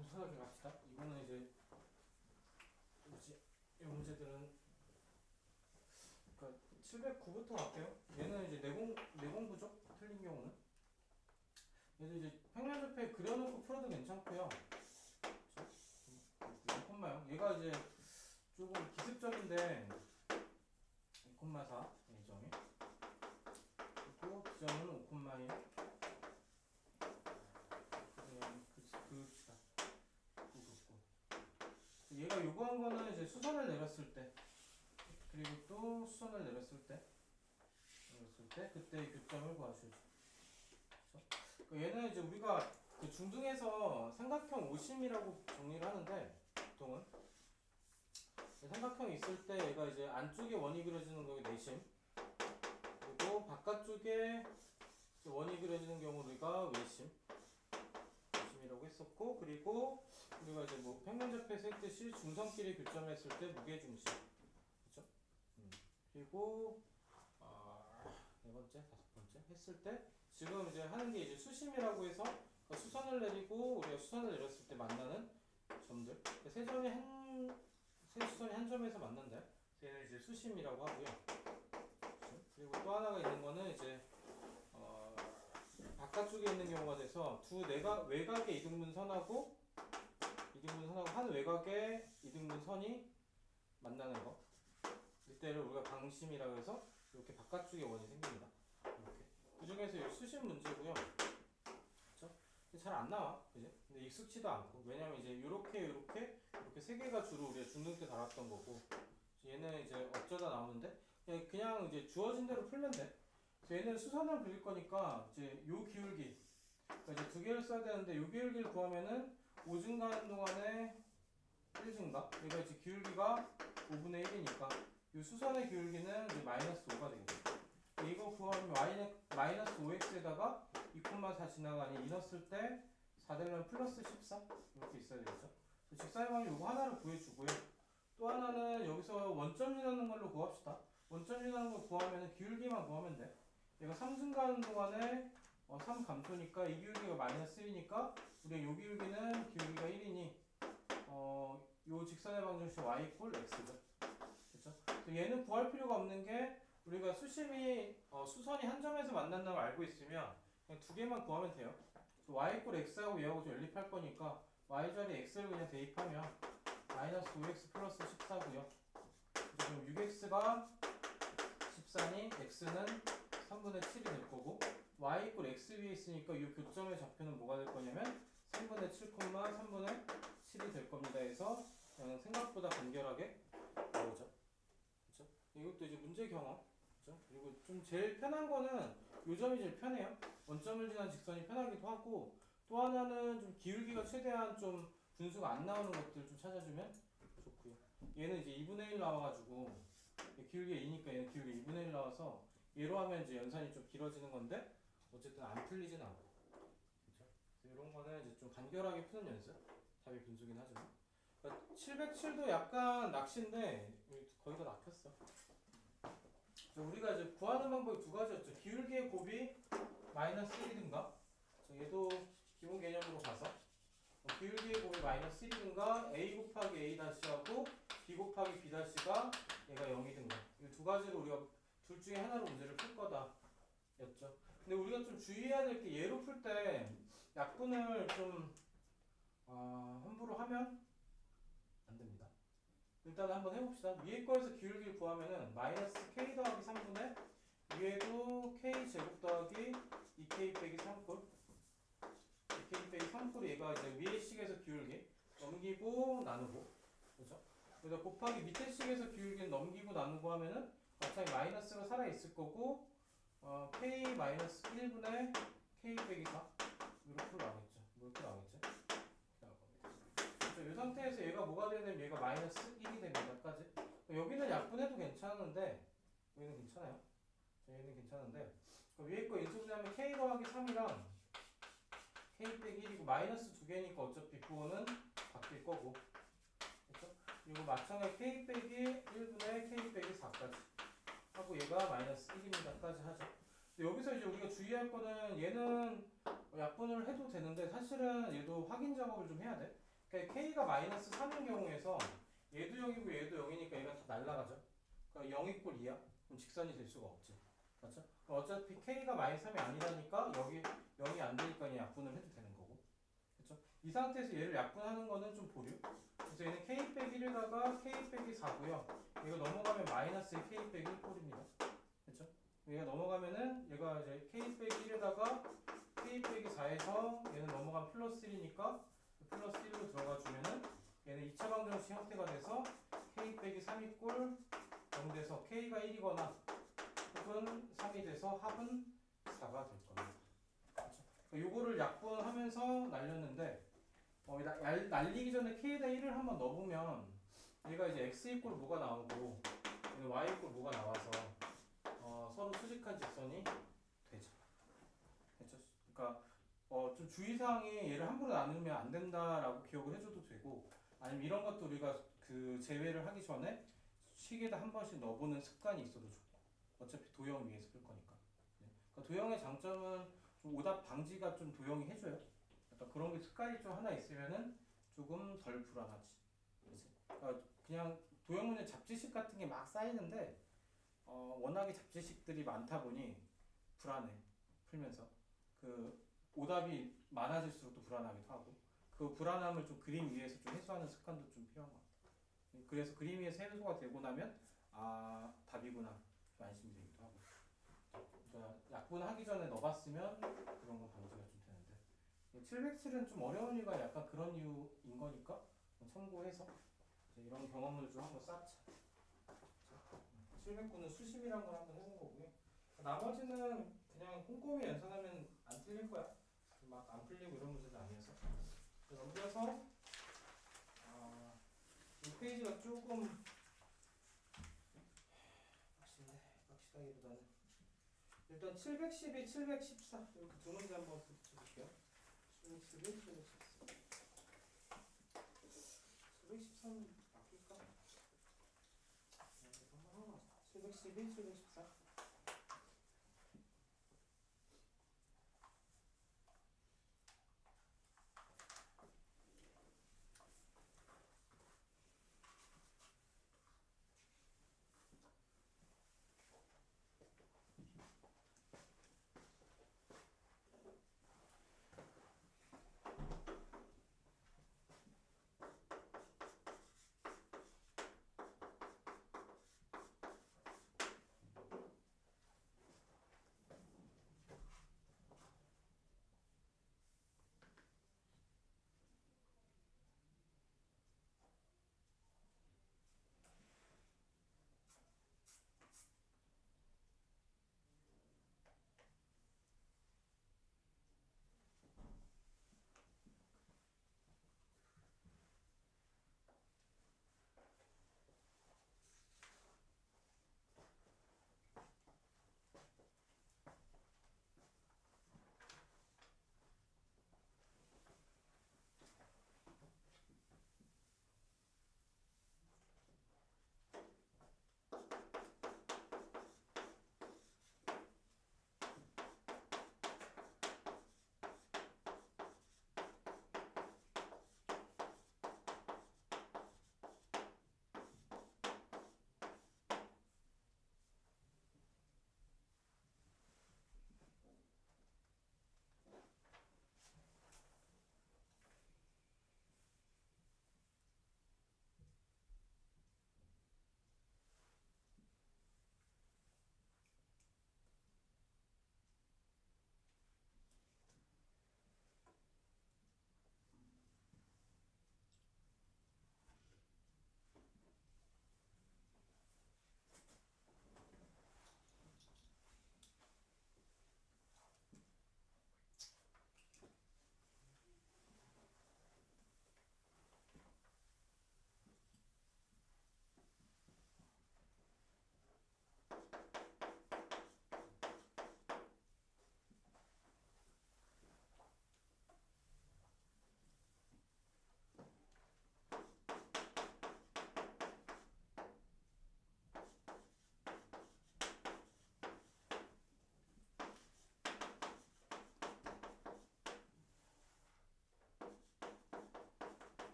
좀 편하게 갑시다. 이거는 이제 뭐지? 이 문제들은 그러니까 709부터 갈게요. 얘는 이제 내공부죠? 틀린 경우는. 얘도 이제 평면접해 그려놓고 풀어도 괜찮고요. 콤마요. 얘가 이제 조금 기습적인데 2,4 A점이 그리고 B점은 5,1 그냥 그읍시다. 9. 얘가 요구한 거는 이제 수선을 내렸을 때 그리고 또 수선을 내렸을 때 그때 교점을 구하셔야죠. 그렇죠? 얘는 이제 우리가 그 중등에서 삼각형 오심이라고 정리를 하는데 보통은 삼각형이 있을 때 얘가 이제 안쪽에 원이 그려지는 거에 내심 그리고 바깥쪽에 원이 그려지는 경우 우리가 외심이라고 했었고 그리고 우리가 이제 뭐 평면접해서 했듯이 중선끼리 교점했을 때 무게중심 그렇죠? 그리고 네 번째, 다섯 번째 했을 때 지금 이제 하는 게 이제 수심이라고 해서 수선을 내리고 우리가 수선을 내렸을 때 만나는 점들 세 수선이 한 점에서 만난다. 얘는 이제 수심이라고 하고요. 그리고 또 하나가 있는 거는 이제 바깥쪽에 있는 경우가 돼서 두 외곽의 이등분선하고 한 외곽의 이등분선이 만나는 거. 이때를 우리가 방심이라고 해서 이렇게 바깥쪽에 원이 생깁니다. 이렇게. 그 중에서 이 수심 문제고요. 그렇죠? 잘 안 나와, 그지? 근데 익숙치도 않고 왜냐면 이제 이렇게 세 개가 주로 우리가 중등 때 다뤘던 거고 얘는 이제 어쩌다 나오는데 그냥 이제 주어진 대로 풀면 돼. 그래서 얘는 수선을 그릴 거니까 이제 요 기울기 그러니까 이제 두 개를 써야 되는데 요 기울기를 구하면은 5증가 하는 동안에 1증가 얘가 이제 기울기가 5분의 1이니까 이 수선의 기울기는 이제 마이너스 5가 되겠죠. 이거 구하면 마이너스 5x에다가 2,4 지나가니 2 넣었을 때 4 되면 플러스 14 이렇게 있어야 되겠죠. 직사의 방향 이거 하나를 구해주고요. 또 하나는 여기서 원점 지나는 걸로 구합시다. 원점 지나는 걸 구하면 기울기만 구하면 돼. 얘가 3증가하는 동안에 3 감소니까 이 기울기가 마이너스 1이니까 우리 요 기울기는 기울기가 1이니 요 직선의 방정식 y 이퀄 x죠. 그렇죠? 얘는 구할 필요가 없는 게 우리가 수선이 한 점에서 만난다고 알고 있으면 그냥 두 개만 구하면 돼요. y 이퀄 x하고 얘하고 좀 연립할 거니까 y 자리에 x를 그냥 대입하면 마이너스 5x 플러스 14고요. 그럼 6x가 14니 x는 3분의 7이 될 거고 y 이퀄 x 위에 있으니까 이 교점의 좌표는 뭐가 될 거냐면 3분의 7, 3분의 7이 될 겁니다. 해서 생각보다 간결하게 나오죠. 그렇죠? 이것도 이제 문제 경험. 그렇죠? 그리고 좀 제일 편한 거는 요 점이 제일 편해요. 원점을 지난 직선이 편하기도 하고 또 하나는 좀 기울기가 최대한 좀 분수가 안 나오는 것들 좀 찾아주면 좋고요. 얘는 이제 2분의 1 나와가지고 기울기가 2니까 얘는 기울기 2분의 1 나와서 얘로 하면 이제 연산이 좀 길어지는 건데 어쨌든 안 틀리진 않고 그렇죠? 이런 거는 이제 좀 간결하게 푸는 연습. 답이 분수긴 하지만 707도 약간 낚시인데 거의 다 낚였어. 우리가 이제 구하는 방법이 두 가지였죠. 기울기의 곱이 마이너스 1이든가 얘도 기본 개념으로 봐서 기울기의 곱이 마이너스 1이든가 a 곱하기 a 다시하고 b 곱하기 b 다시가 얘가 0이든가 이 두 가지로 우리가 둘 중에 하나로 문제를 풀 거다 였죠. 근데 우리가 좀 주의해야 될 게 얘로 풀 때 약분을 좀 함부로 하면 안 됩니다. 일단 한번 해봅시다. 위에 거에서 기울기를 구하면은 마이너스 k 더하기 3분의 위에도 k 제곱 더하기 2k 빼기 3꼴 2k 빼기 3꼴이 얘가 이제 위에 식에서 기울기 넘기고 나누고 그죠? 그래서 곱하기 밑에 식에서 기울기는 넘기고 나누고 하면은 마찬가지 마이너스가 살아있을 거고 k 마이너스 1분의 k 빼기 4 이렇게 나오겠죠. 이렇게 나오겠죠. 이 상태에서 얘가 뭐가 되냐면 얘가 마이너스 1이 됩니다. 까지. 여기는 약분해도 괜찮은데 여기는 괜찮아요. 얘는 괜찮은데 위에 거 인수분해하면 k 더하기 3이랑 k 빼기 1이고 마이너스 두 개니까 어차피 부호는 바뀔 거고 그렇죠? 그리고 마찬가지 k 빼기 1분의 k 빼기 4까지 하고 얘가 마이너스 1입니다까지 하죠. 여기서 이제 우리가 주의할 거는 얘는 약분을 해도 되는데 사실은 얘도 확인 작업을 좀 해야 돼. 그러니까 K가 마이너스 3인 경우에서 얘도 0이고 얘도 0이니까 얘가 다 날라가죠. 그러니까 0 이꼴 2야. 그럼 직선이 될 수가 없지. 맞죠? 그럼 어차피 K가 마이너스 3이 아니라니까 여기 0이 안 되니까 그냥 약분을 해도 되는 거고. 그렇죠? 이 상태에서 얘를 약분하는 거는 좀 보류. 그래서 얘는 K 빼기 1에다가 K 빼기 4고요. 이거 넘어가면 마이너스 K 빼기 1꼴입니다. 그렇죠? 얘가 넘어가면은 얘가 이제 K 빼기 1에다가 K 빼기 4에서 얘는 넘어가면 플러스 1이니까 플러스 1로 들어가 주면은 얘는 2차 방정식 형태가 돼서 K 빼기 3이 꼴 0 돼서 K가 1이거나 혹은 3이 돼서 합은 4가 될 겁니다. 그렇죠? 요거를 약분하면서 날렸는데 날리기 전에 K에다 1을 한번 넣어보면 얘가 이제 X 이꼴 뭐가 나오고 얘는 Y 이꼴 뭐가 나와서 서로 수직한 직선이 되죠. 그렇죠? 그러니까 좀 주의사항에 얘를 함부로 나누면 안 된다라고 기억을 해줘도 되고 아니면 이런 것도 우리가 그 제외를 하기 전에 식에다 한 번씩 넣어보는 습관이 있어도 좋고 어차피 도형 위에서 풀 거니까. 그러니까 도형의 장점은 좀 오답 방지가 좀 도형이 해줘요. 약간 그런 게 습관이 좀 하나 있으면은 조금 덜 불안하지. 그러니까 그냥 도형 문제 잡지식 같은 게 막 쌓이는데 워낙에 잡지식들이 많다 보니 불안해 풀면서 그 오답이 많아질수록 또 불안하기도 하고 그 불안함을 좀 그림 위에서 좀 해소하는 습관도 좀 필요한 것 같아요. 그래서 그림 위에서 해소가 되고 나면 아 답이구나 좀 안심이 되기도 하고. 그러니까 약분하기 전에 넣어봤으면 그런 건 방지가 좀 되는데 707은 좀 어려운 이유가 약간 그런 이유인 거니까 참고해서 이런 경험을 좀 한번 쌓자. 709는 수심이란 걸 한번 해본 거고요. 나머지는 그냥 꼼꼼히 연산하면 안 틀릴 거야. 막 안 풀리고 이런 문제도 아니어서. 넘겨서 이 페이지가 조금 빡시다기보다는 일단 712, 714 이렇게 두 문제 한번 붙여볼게요. 712, 714. 713은 바뀔까? 712, 714.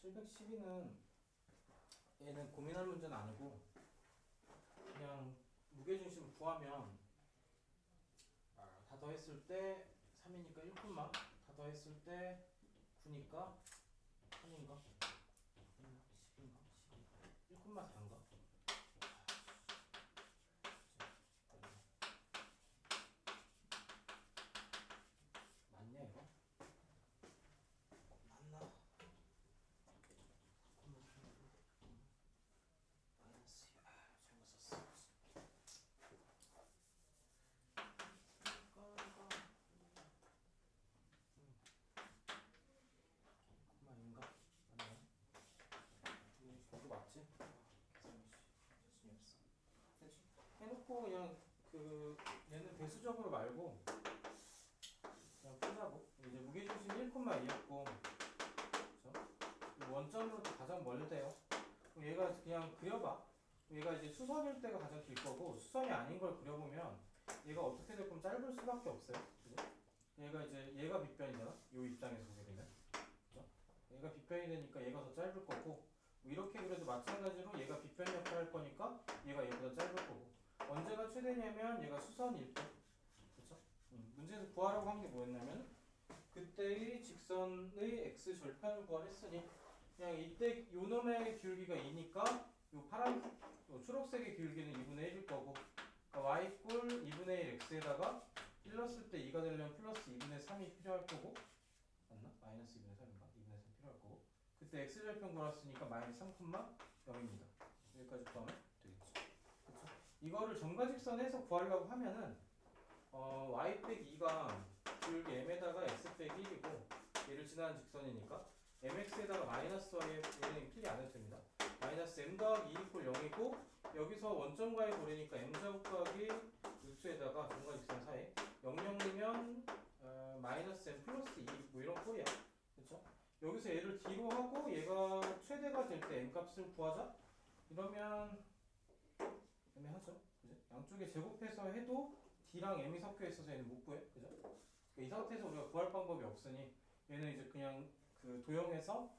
712는 얘는 고민할 문제는 아니고 그냥 무게중심 구하면 다 더했을 때 3이니까 1, 다 더했을 때 9니까 3인가? 10인가? 1,4인가? 맞냐 이거? 맞나? 마이너스 잘못 썼어. 인가? 맞나요? 이거 맞지? 계산이 자신이 없어. 해놓고 그냥 그 얘는 배수적으로 말고 그냥 푸자고. 이제 무게중심 1,2였고 원점으로부터 가장 멀대요. 얘가 그냥 그려봐. 얘가 이제 수선일 때가 가장 길 거고 수선이 아닌 걸 그려보면 얘가 어떻게 될 거면 짧을 수밖에 없어요. 그죠? 얘가 이제 얘가 빗변이잖아. 요 입장에서 보게 되면. 그죠? 얘가 빗변이 되니까 얘가 더 짧을 거고 이렇게 그래도 마찬가지로 얘가 빗변 역할을 할 거니까 얘가 얘보다 짧을 거고 언제가 최대냐면 얘가 수선일 때. 그렇죠? 문제에서 구하라고 한 게 뭐였냐면 그때의 직선의 x 절편을 구하랬으니 그냥 이때 요 놈의 기울기가 2니까 요 파란 요 초록색의 기울기는 2분의 1일 거고 그러니까 y 꼴 2분의 1 x에다가 1 넣었을 때 2가 되려면 플러스 2분의 3이 필요할 거고 맞나? 마이너스 2분의 3인가? 2분의 3 필요할 거고 그때 x 절편 구했으니까 마이너스 3,0입니다. 여기까지 구하면 되겠죠. 그쵸? 이거를 정과직선에서 구하려고 하면은 y 빼기 2가 기울기 m에다가 x 빼기 1이고 얘를 지나는 직선이니까 mx에다가 마이너스 y에 얘는 필기 안 해도 됩니다. 마이너스 m 더하기 2 이퀄 0이고 여기서 원점과의 거리니까 m제곱 더하기 루트에다가 정과직선 사이 0,0이면 마이너스 m 플러스 2 뭐 이런 꼴이야. 그렇죠? 여기서 얘를 d로 하고 얘가 최대가 될 때 m 값을 구하자. 이러면 애매하죠. 그죠? 양쪽에 제곱해서 해도 d랑 m이 섞여 있어서 얘는 못 구해. 그죠? 그러니까 이 상태에서 우리가 구할 방법이 없으니 얘는 이제 그냥 그 도형에서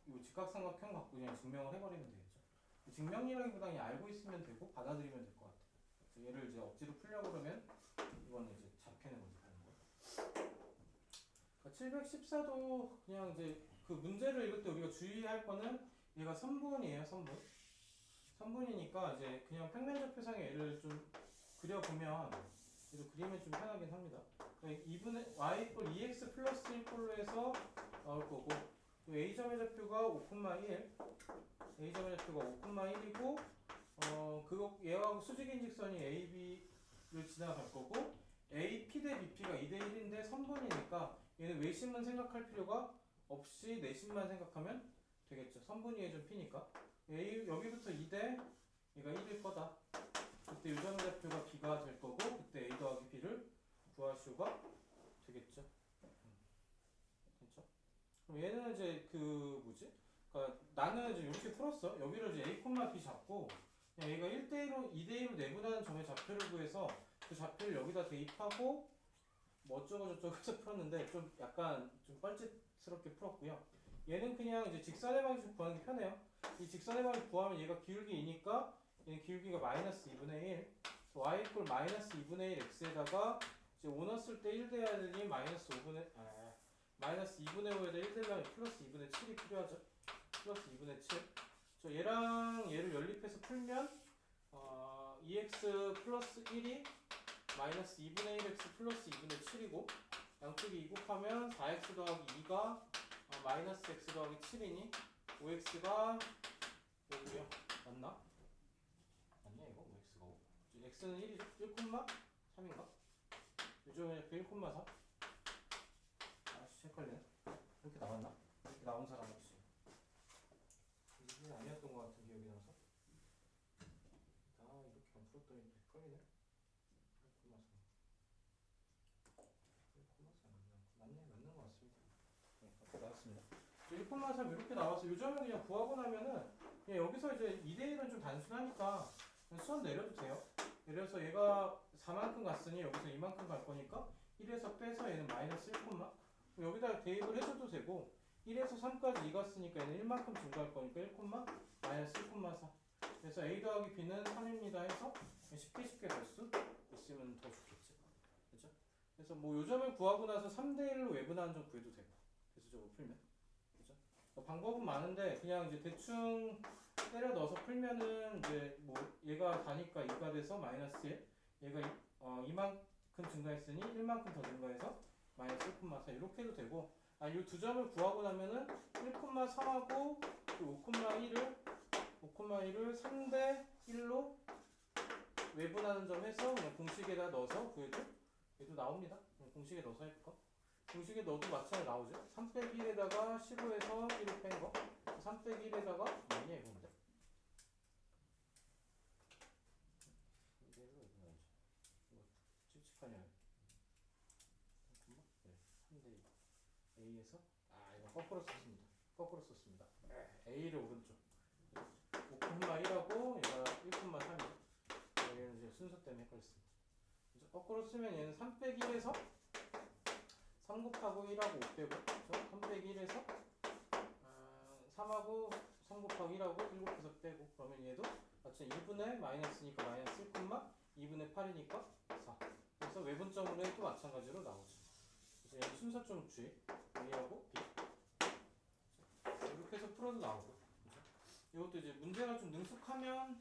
이 직각삼각형 갖고 그냥 증명을 해버리면 되겠죠. 증명이라기보다 그냥 알고 있으면 되고 받아들이면 될 것 같아요. 그래서 얘를 이제 억지로 풀려고 그러면 이거는 이제 잡히는 거지 하는 거. 그러니까 714도 그냥 이제 그 문제를 읽을 때 우리가 주의할 거는 얘가 선분이에요, 선분. 선분이니까 이제 그냥 평면좌표상의 얘를 좀 그려보면 얘도 그리면 좀 편하긴 합니다. 2분의 y 꼴 2x 플러스 1꼴로 해서 나올 거고 a점의 좌표가 5,1 a점의 좌표가 5,1이고 그거 얘하고 수직인 직선이 AB를 지나갈 거고 AP 대 BP가 2대 1인데 선분이니까 얘는 외심은 생각할 필요가 없이 내심만 생각하면 되겠죠. 선분이 해준 P니까 여기부터 2대 얘가 1일 거다. 그때 유점의 좌표가 B가 될 거고 그때 A 더하기 B를 구할 수가 되겠죠. 그렇죠? 그럼 얘는 이제 그 뭐지? 그러니까 나는 이제 이렇게 풀었어. 여기를 이제 A, B 잡고 그냥 얘가 1대1로 2대1로 내분하는 점의 좌표를 구해서 그 좌표를 여기다 대입하고 뭐 어쩌고 저쩌고 해서 풀었는데 좀 약간 좀 뻘짓스럽게 풀었고요. 얘는 그냥 이제 직선의 방식 구하는 게 편해요. 이 직선의 방식 구하면 얘가 기울기 2니까 얘는 기울기가 마이너스 2분의 1 y 꼴 마이너스 2분의 1 x에다가 이제 5 넣었을 때 1 돼야 되니 마이너스 2분의 5에다 1 되려면 플러스 2분의 7이 필요하죠. 플러스 2분의 7 저 얘랑 얘를 연립해서 풀면 2x 플러스 1이 마이너스 2분의 1x 플러스 2분의 7이고 양쪽이 2 곱하면 4x 더하기 2가 마이너스 x 더하기 7이니 5x가 5고요. 맞나? 맞냐 이거? 5x가 5? x는 1,3인가? 요즘에 1,4? 아씨 헷갈리네. 이렇게 나왔나? 이렇게 나온 사람 혹시 이게 아니었던 것 같은 기억이 나서 이렇게 안 풀었더니 헷갈리네. 1,3 맞는 것 같습니다. 네, 이렇게 나왔습니다. 1,3 이렇게 나와서 요즘은 그냥 구하고 나면은 그냥 여기서 이제 2대1은 좀 단순하니까 수원 내려도 돼요. 내려서 얘가 4만큼 갔으니 여기서 이만큼 갈 거니까 1에서 빼서 얘는 마이너스 1, 여기다 대입을 해줘도 되고 1에서 3까지 2가 쓰니까 얘는 1만큼 증가할 거니까 1, 마이너스 1,4. 그래서 A 더하기 B는 3입니다 해서 쉽게 될 수 있으면 더 좋겠지. 그죠? 그래서 뭐 요점을 구하고 나서 3대1로 외분하는 점 구해도 되고. 그래서 저거 풀면. 그죠? 방법은 많은데 그냥 이제 대충 때려 넣어서 풀면은 이제 뭐 얘가 다니까 2가 돼서 마이너스 1. 얘가 이만큼 증가했으니 1만큼 더 증가해서 마이너스 1,4 이렇게 해도 되고, 이 두 점을 구하고 나면은 1,3하고 5,1을 3대 1로 외분하는 점에서 그냥 공식에다 넣어서 구해도 얘도 나옵니다. 그냥 공식에 넣어서 해볼까? 공식에 넣어도 마찬가지로 나오죠. 3 빼기 1에다가 15에서 1을 뺀 거. 3 빼기 1에다가 뭐냐 이건데. 이대로 외분하죠. 이거 찝찝하냐? 잠깐만. 네, 3대 2. A에서 이거 거꾸로 썼습니다. A를 오른쪽. 5,1하고 얘가 1,3이죠. 얘는 이제 순서 때문에 헷갈렸습니다. 거꾸로 쓰면 얘는 3 빼기 1에서 3 곱하고 1하고 5 빼고, 그렇죠? 3 빼기 1에서 3하고 3 곱하기 1하고 1 곱해서 빼고, 그러면 얘도 마찬가지 1분의 마이너스니까 마이너스 1, 2분의 8이니까 4. 그래서 외분점으로 해도 마찬가지로 나오죠. 그래서 얘는 순서 좀 주의. A하고 B. 이렇게 해서 풀어도 나오고. 이것도 이제 문제가 좀 능숙하면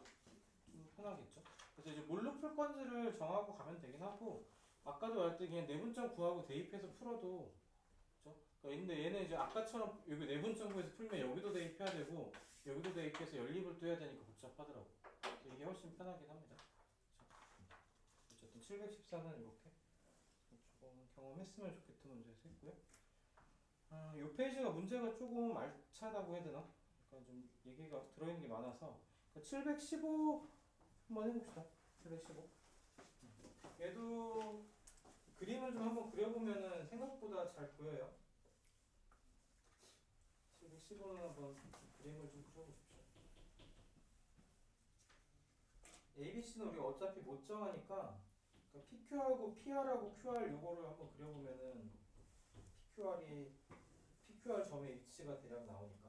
좀 편하겠죠. 그래서 이제 뭘로 풀 건지를 정하고 가면 되긴 하고, 아까도 말할 때 그냥 내분점 구하고 대입해서 풀어도, 그렇죠? 근데 얘는 이제 아까처럼 여기 내분점 구해서 풀면 여기도 대입해야 되고 여기도 대입해서 연립을 또 해야 되니까 복잡하더라고. 그래서 이게 훨씬 편하긴 합니다. 어쨌든 714는 이렇게 조금 경험했으면 좋겠던 문제에서 했고요. 이 페이지가 문제가 조금 알차다고 해야 되나? 그러니까 좀 얘기가 들어있는 게 많아서 715 한번 해봅시다. 715. 얘도 그림을 좀 한번 그려보면은 생각보다 잘 보여요. 715는 한번 그림을 좀 그려보십시오. ABC는 우리가 어차피 못 정하니까 PQ하고 PR하고 QR 요거를 한번 그려보면은 PQR 점의 위치가 대략 나오니까.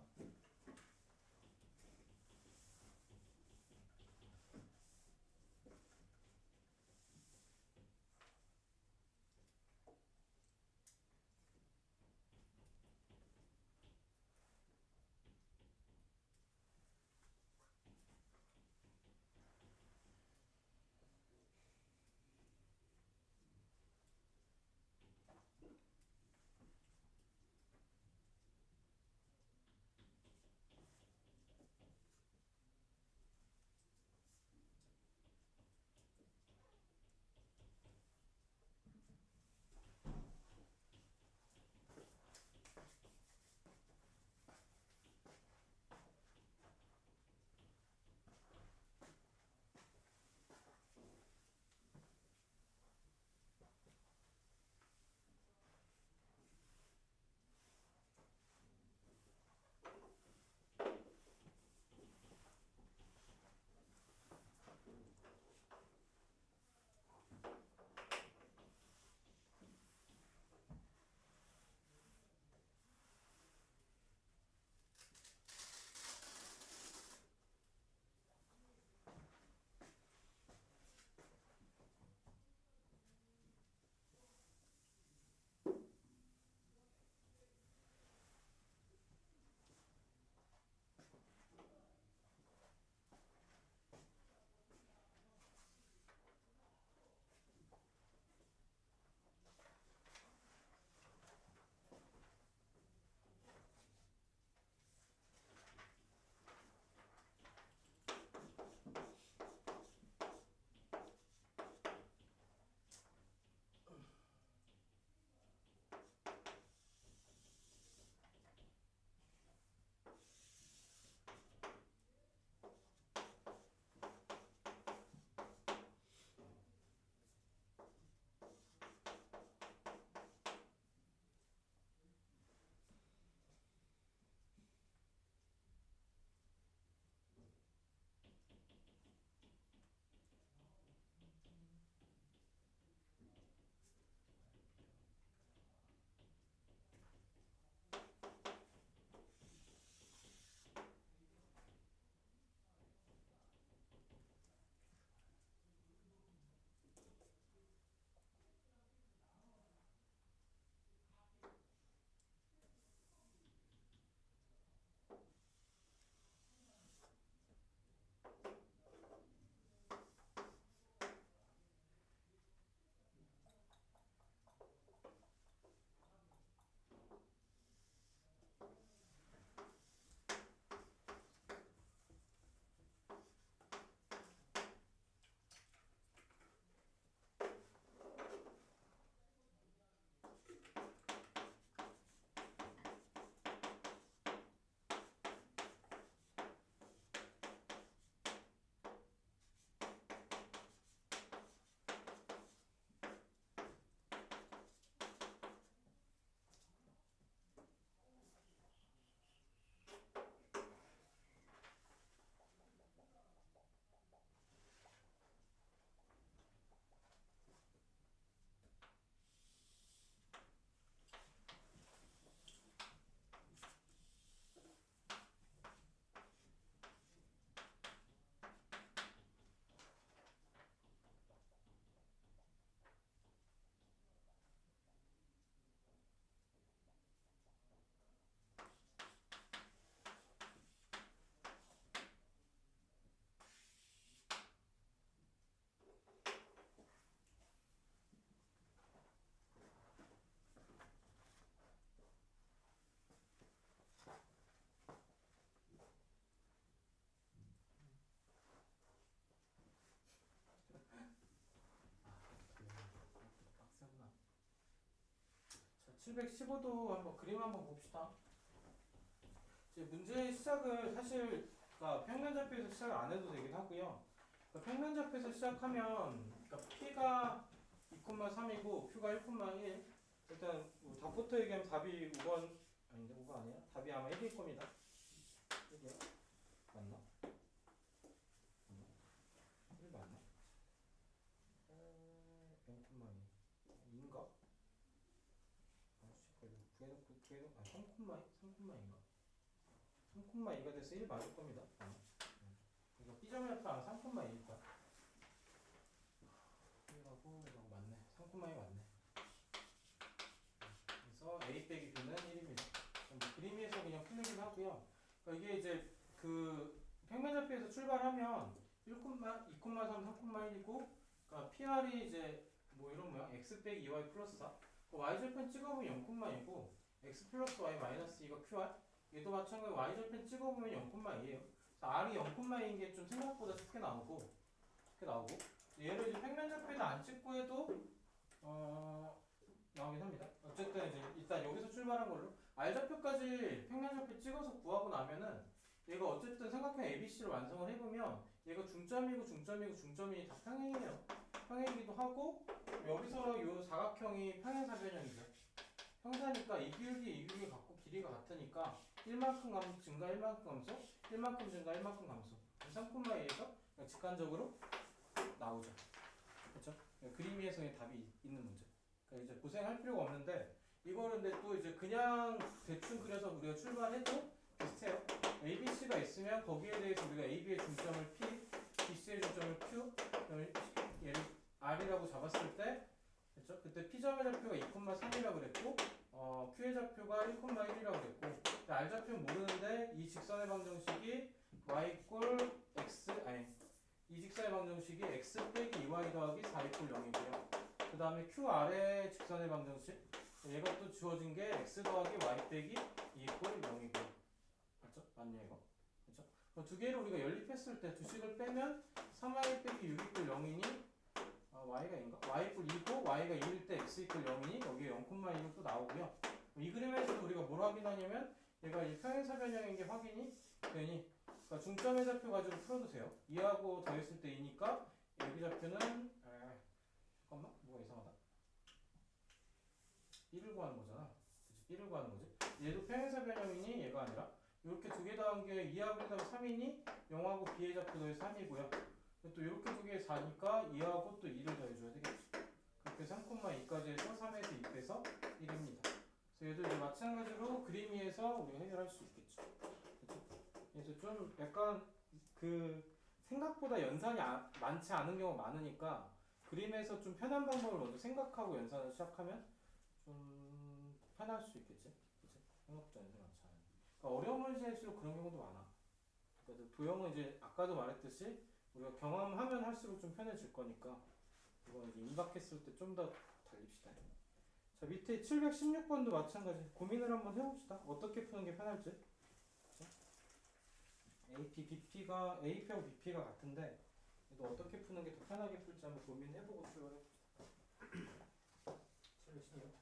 715도 한번 그림 한번 봅시다. 이제 문제의 시작을 사실 그러니까 평면좌표에서 시작을 안 해도 되긴 하고요. 그러니까 평면좌표에서 시작하면 그러니까 P가 2,3이고 Q가 1,1. 일단 뭐 답부터 얘기하면 답이 5번 아닌데 5가 아니야? 답이 아마 1일 겁니다. 1이야? 맞나? 1 맞나? 0,2 인가? 아씨 걸려. 구해놓고 3,2인가? 3,2가 돼서 1 맞을 겁니다. 그러니까 B점의 좌표 아마 3,2일 거야. 1하고 이거 맞네. 3,2 맞네. 그래서 A 빼기 B는 1입니다. 뭐 그림에서 그냥 풀리긴 하고요. 그러니까 이게 이제 그 평면좌표에서 출발하면 2,3, 3,1이고 그러니까 PR이 이제 뭐 이런 모양 x 빼기 2y 플러스 4 y절편 찍어보면 0,2고 x 플러스 y 마이너스 2가 QR 얘도 마찬가지로 y절편 찍어보면 0,2예요. r이 0,2인 게 좀 생각보다 쉽게 나오고 얘를 이제 평면좌표에다 안 찍고 해도 나오긴 합니다. 어쨌든 이제 일단 여기서 출발한 걸로 R좌표까지 평면좌표 찍어서 구하고 나면은 얘가 어쨌든 삼각형 ABC를 완성을 해보면 얘가 중점이고 중점이고 중점이 다 평행이에요. 평행이기도 하고 여기서 요 사각형이 평행사변형이죠. 평사니까 이 기울기 갖고 길이가 같으니까 1만큼 감소 증가 1만큼 감소 1만큼 증가 1만큼 감소 3,2에서 직관적으로 나오죠. 그렇죠? 그림 위에서의 답이 있는 문제. 그러니까 이제 고생할 필요가 없는데 이거를 근데 또 이제 그냥 대충 그려서 우리가 출발해도 비슷해요. ABC가 있으면 거기에 대해서 우리가 AB의 중점을 P, BC의 중점을 Q, 얘를 R이라고 잡았을 때 그렇죠? 그때 P점의 좌표가 2,3이라고 그랬고 Q의 좌표가 1,1이라고 그랬고 R좌표는 모르는데 이 직선의 방정식이 y 꼴 x 이 직선의 방정식이 x 빼기 2y 더하기 4 이꼴 0이고요. 그 다음에 QR의 직선의 방정식 얘가 또 주어진 게 x 더하기 y 빼기 2 이꼴 0이고요. 맞죠? 맞냐 이거? 그렇죠? 두 개를 우리가 연립했을 때 두 식을 빼면 3y 빼기 6 이꼴 0이니 y가 인가? y 이꼴 2고 y가 2일 때 x 이꼴 0이니 여기에 0,1이 또 나오고요. 이 그림에서도 우리가 뭘 확인하냐면 얘가 이 평행사변형인 게 확인이 되니 그러니까 중점의 좌표 가지고 풀어도 돼요. 2하고 더했을 때 2니까 여기 좌표는 잠깐만 뭐가 이상하다. 1을 구하는 거잖아. 그치? 1을 구하는 거지. 얘도 평행사변형이니 얘가 아니라 이렇게 두 개 더한 게 2하고 1하고 3이니 0하고 b의 좌표 더해서 3이고요. 또 이렇게 두 개에 4니까 2하고 또 2를 더해줘야 되겠지. 그렇게 3,2까지 해서 3에서 2 빼서 1입니다. 그래서 얘도 이제 마찬가지로 그림 위에서 우리가 해결할 수 있겠죠. 그렇죠? 그래서 좀 약간 그 생각보다 연산이 많지 않은 경우가 많으니까 그림에서 좀 편한 방법을 먼저 생각하고 연산을 시작하면 좀 편할 수 있겠지. 그치? 생각보다 연산이 많지 않아요. 그러니까 어려운 문제일수록 그런 경우도 많아. 그러니까 도형은 이제 아까도 말했듯이 우리가 경험하면 할수록 좀 편해질 거니까 이거 이제 임박했을 때 좀 더 달립시다. 자 밑에 716번도 마찬가지 고민을 한번 해봅시다. 어떻게 푸는 게 편할지. 그쵸? AP하고 BP가 같은데 또 어떻게 푸는 게 더 편하게 풀지 한번 고민해보고 출발해봅시다. 716.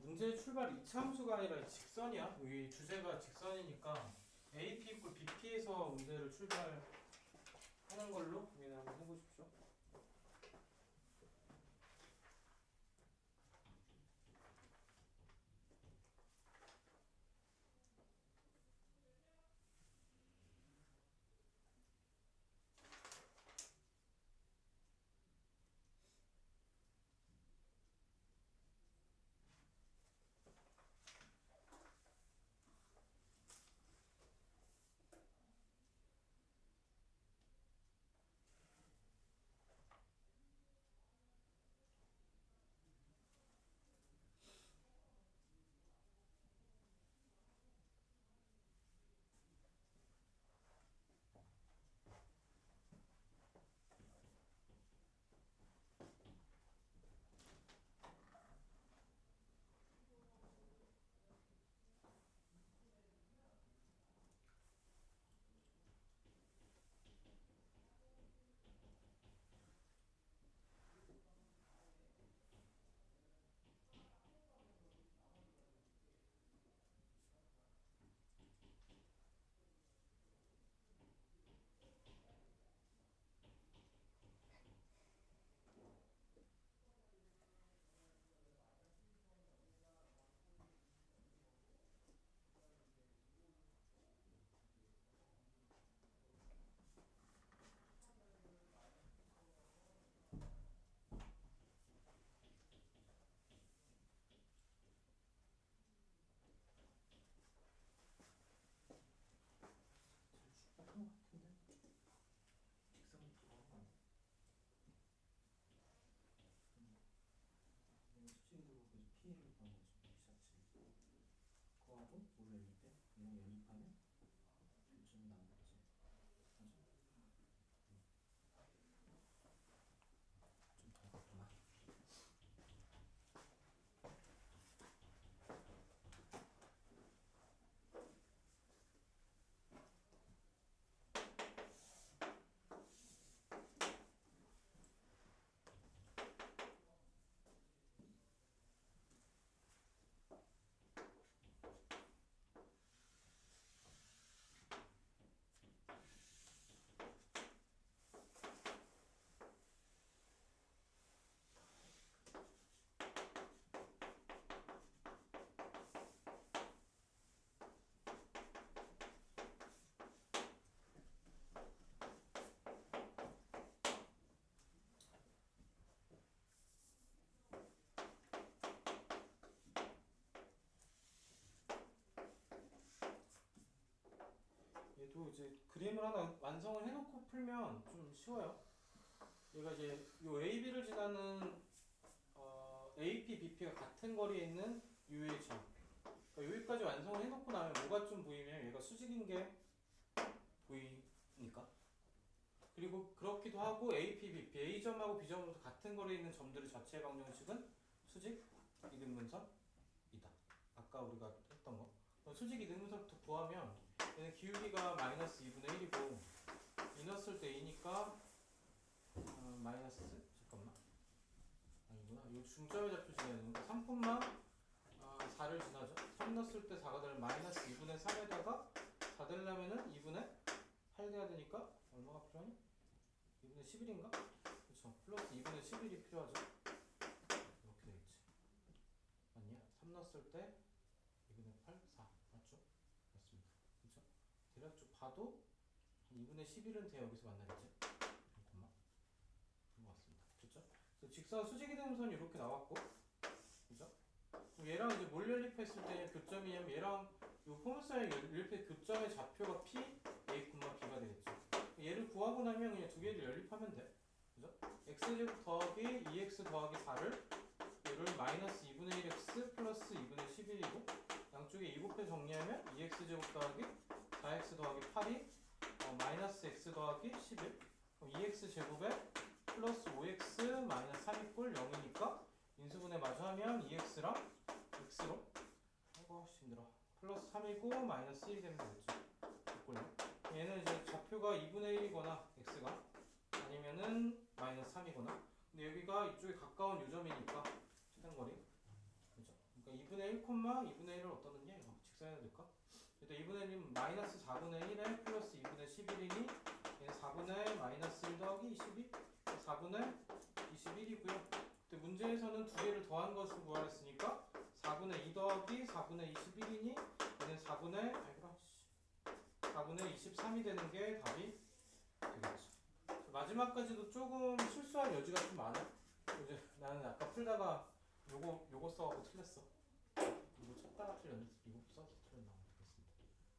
문제의 출발 이차함수가 아니라 직선이야. 이 주제가 직선이니까 AP 이꼴 BP에서 문제를 출발하는 걸로 고민을 한번 해보십시오. 얘도 이제 그림을 하나 완성을 해놓고 풀면 좀 쉬워요. 얘가 이제 요 AB를 지나는 AP, BP가 같은 거리에 있는 UAG. 그러니까 여기까지 완성을 해놓고 나면 뭐가 좀 보이면 얘가 수직인 게 보이니까. 그리고 그렇기도 하고 AP, BP, A점하고 B점으로 같은 거리에 있는 점들의 자체 방정식은 수직 이등분선이다. 아까 우리가 했던 거. 수직 이등분선부터 구하면 얘는 기울기가 마이너스 2분의 1이고 이 넣었을 때 A니까 마이너스 잠깐만 아니구나. 이거 중점의 좌표 지나는 거 3콤마 4를 지나죠. 3 넣었을 때 4가 되면 마이너스 2분의 3에다가 4 되려면은 2분의 8돼야 되니까 얼마가 필요하니? 2분의 11인가? 그렇죠. 플러스 2분의 11이 필요하죠. 이렇게 되겠지. 맞냐? 3 넣었을 때 2분의 8, 4 맞죠? 맞습니다. 그렇죠? 대략 봐도 2분의 11은 돼 여기서 만나겠지? 잠깐만. 그런 것 같습니다. 그렇죠? 직선 수직이등분선이 이렇게 나왔고, 그죠? 얘랑 이제 뭘 연립했을 때 교점이냐면 얘랑 이 포물선의 연립의 교점의 좌표가 P, A, B가 되겠죠. 얘를 구하고 나면 그냥 두 개를 연립하면 돼. 그죠? x제곱 더하기 2x 더하기 4를 얘를 마이너스 2분의 1x 플러스 2분의 11이고 양쪽에 2 곱해 정리하면 2x제곱 더하기 4x 더하기 8이 마이너스 x 더하기 11. 그럼 2x제곱에 플러스 5x 마이너스 3이 꼴 0이니까 인수분해 마저 하면 2x랑 x로 아이고 힘들어 플러스 3이고 마이너스 1이 되면 되겠죠. 얘는 이제 좌표가 2분의 1이거나 x가 아니면은 마이너스 3이거나 근데 여기가 이쪽에 가까운 요점이니까 최단거리 그죠? 그러니까 2분의 1, 2분의 1을 어디다 넣냐? 이거 직사해야 될까? 일단 2분의 1이면 마이너스 4분의 1에 플러스 2분의 11이니 얘는 4분의 마이너스 1 더하기 22 4분의 21이고요. 근데 문제에서는 두 개를 더한 것을 구하랬으니까 4분의 2 더하기 4분의 21이니 얘는 4분의 23이 되는 게 답이 되겠죠. 마지막까지도 조금 실수할 여지가 좀 많아. 이제 나는 아까 풀다가 요거 써갖고 틀렸어. 이거 찾다가 틀렸는데 이거 써서 틀렸나 모르겠습니다.